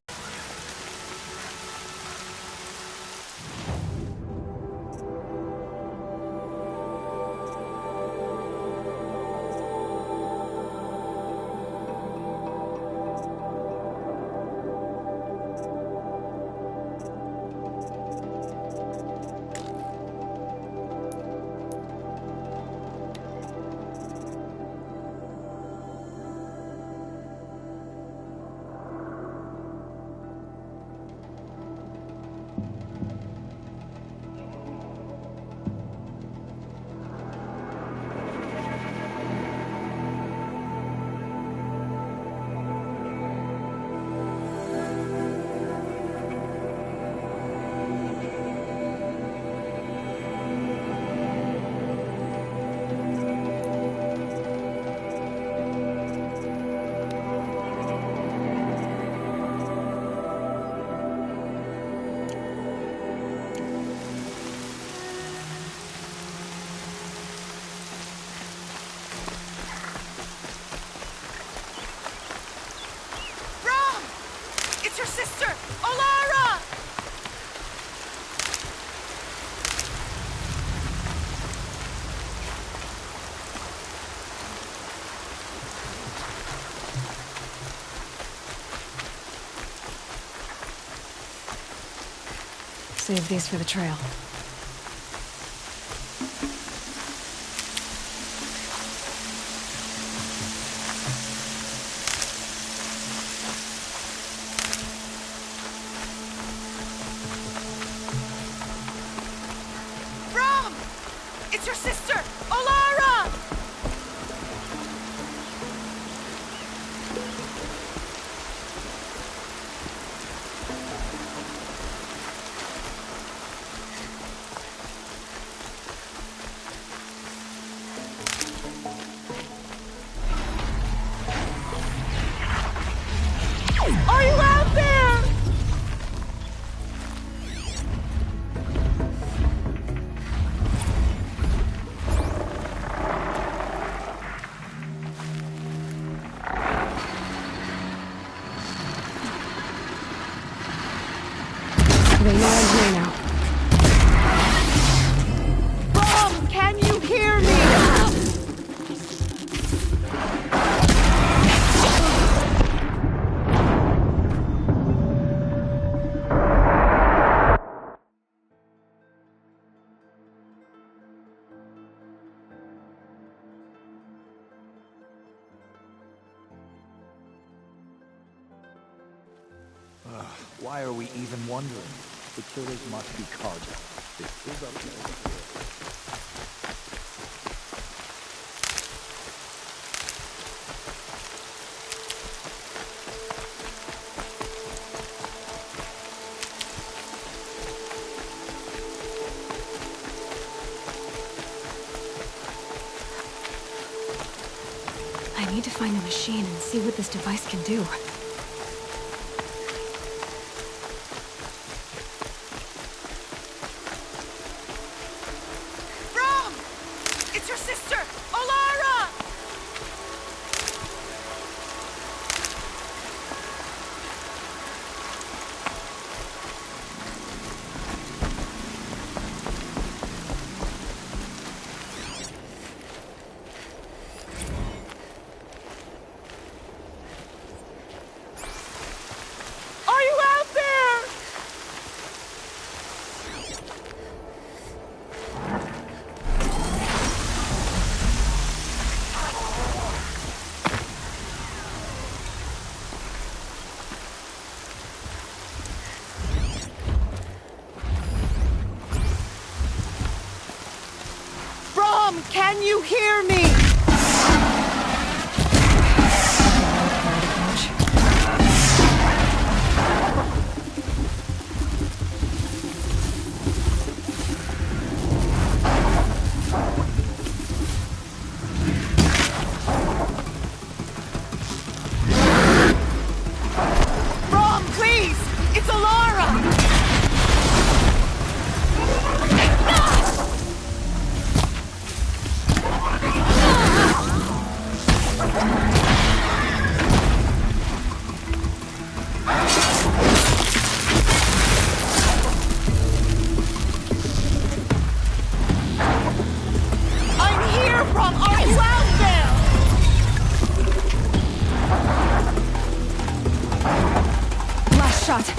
Your sister, Alara! Save these for the trail. It's your sister, Alara! Are you out there? They know I'm here now. Mom, can you hear me? Why are we even wondering? The killers must be Carja. This is up there. I need to find the machine and see what this device can do. It's your sister, Alara! Are you out there? Can you hear me? Rom, please! It's Alara! Ah! Brom, are you out there? Last shot.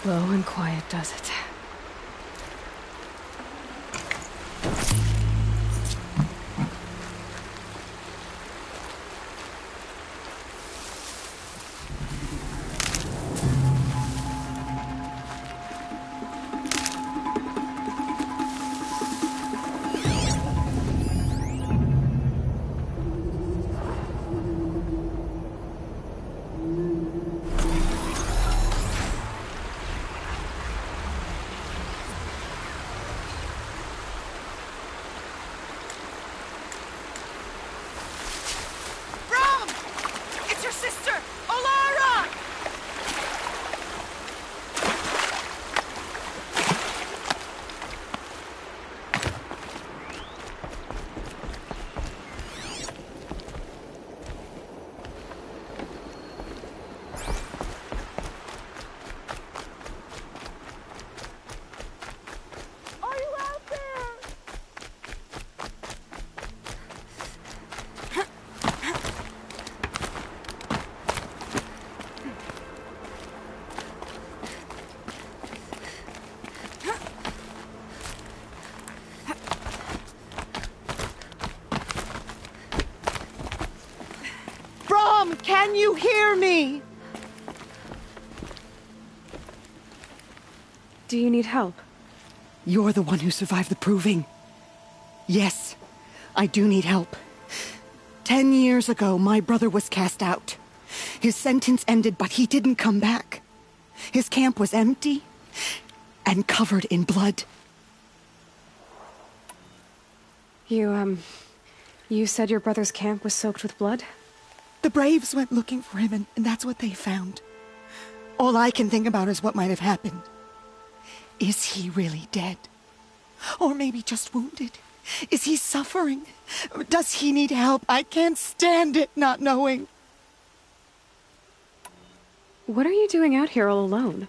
Low and quiet does it. Can you hear me? Do you need help? You're the one who survived the proving. Yes, I do need help. 10 years ago, my brother was cast out. His sentence ended, but he didn't come back. His camp was empty and covered in blood. You said your brother's camp was soaked with blood? The Braves went looking for him, and that's what they found. All I can think about is what might have happened. Is he really dead? Or maybe just wounded? Is he suffering? Does he need help? I can't stand it not knowing. What are you doing out here all alone?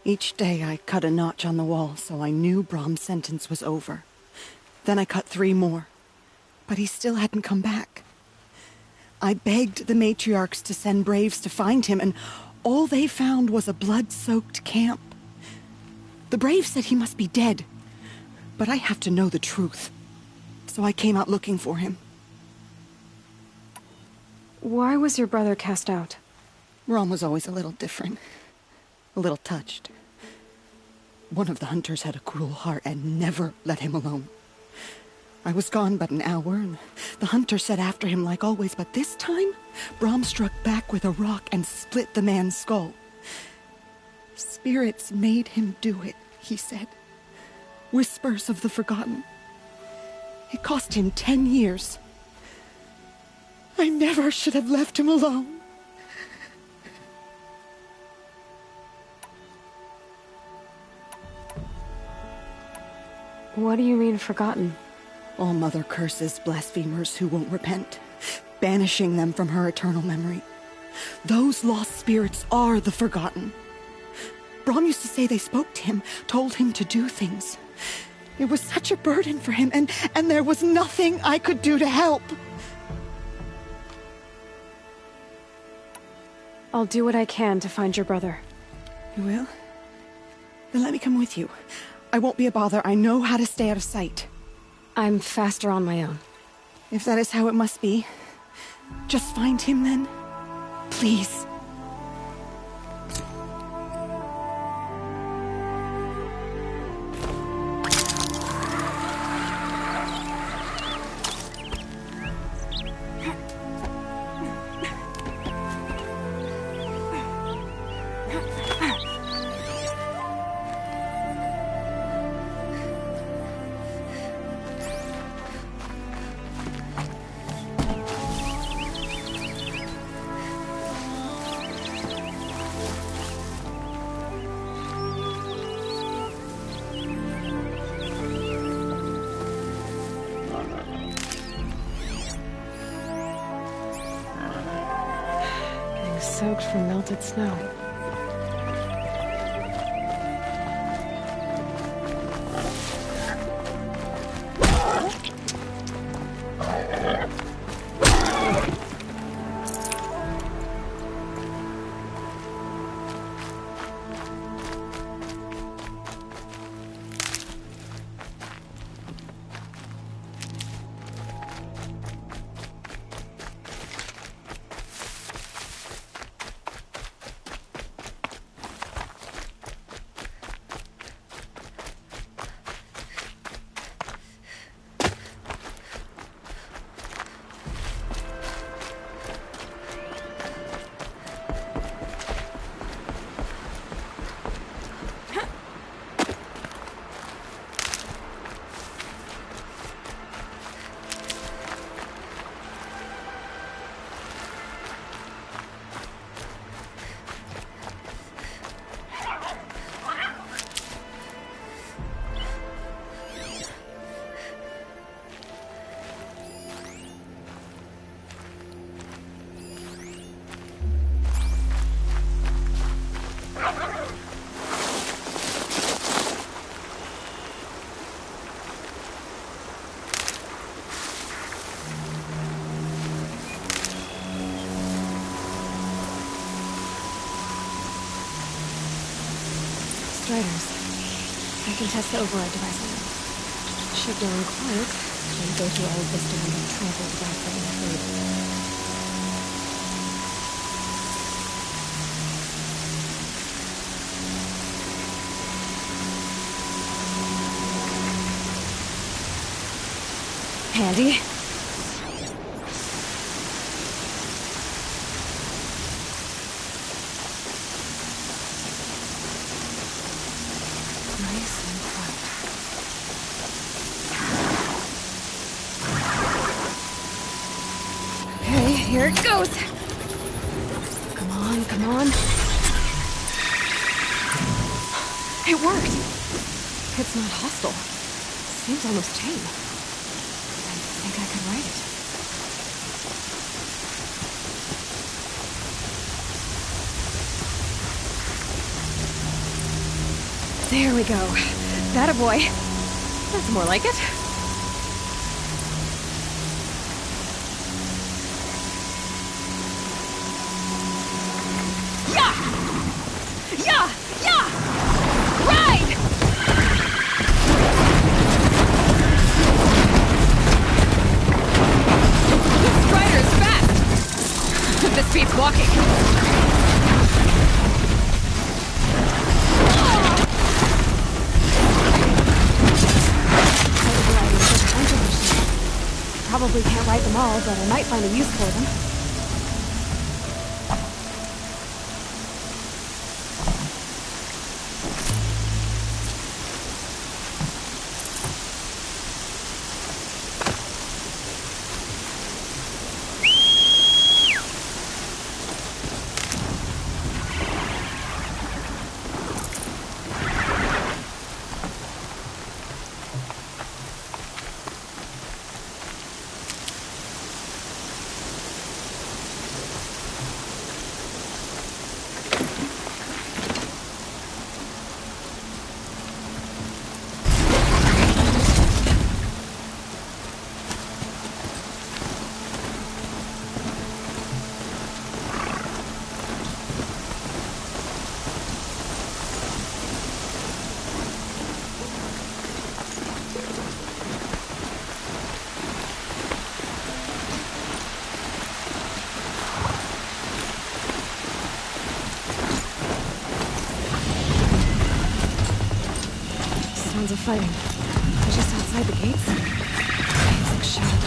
Each day I cut a notch on the wall so I knew Brom's sentence was over. Then I cut 3 more. But he still hadn't come back. I begged the matriarchs to send Braves to find him, and all they found was a blood-soaked camp. The Braves said he must be dead, but I have to know the truth. So I came out looking for him. Why was your brother cast out? Brom was always a little different. A little touched. One of the hunters had a cruel heart and never let him alone. I was gone but an hour, and the hunter set after him like always, but this time, Brom struck back with a rock and split the man's skull. Spirits made him do it, he said. Whispers of the forgotten. It cost him 10 years. I never should have left him alone. What do you mean, forgotten? All Mother curses blasphemers who won't repent, banishing them from her eternal memory. Those lost spirits are the forgotten. Brahm used to say they spoke to him, told him to do things. It was such a burden for him, and there was nothing I could do to help. I'll do what I can to find your brother. You will? Then let me come with you. I won't be a bother. I know how to stay out of sight. I'm faster on my own. If that is how it must be, just find him then. Please. Soaked from melted snow. Striders. I can test the override device on them. Should go in quiet, and go through all of this during the travel without getting hurt. Handy. Here it goes! Come on, come on. It worked! It's not hostile. Seems almost tame. I think I could ride it. There we go. That a boy. That's more like it. Walking. Probably can't ride them all, but I might find a use for them. fighting. They're just outside the gates. It looks shadowy.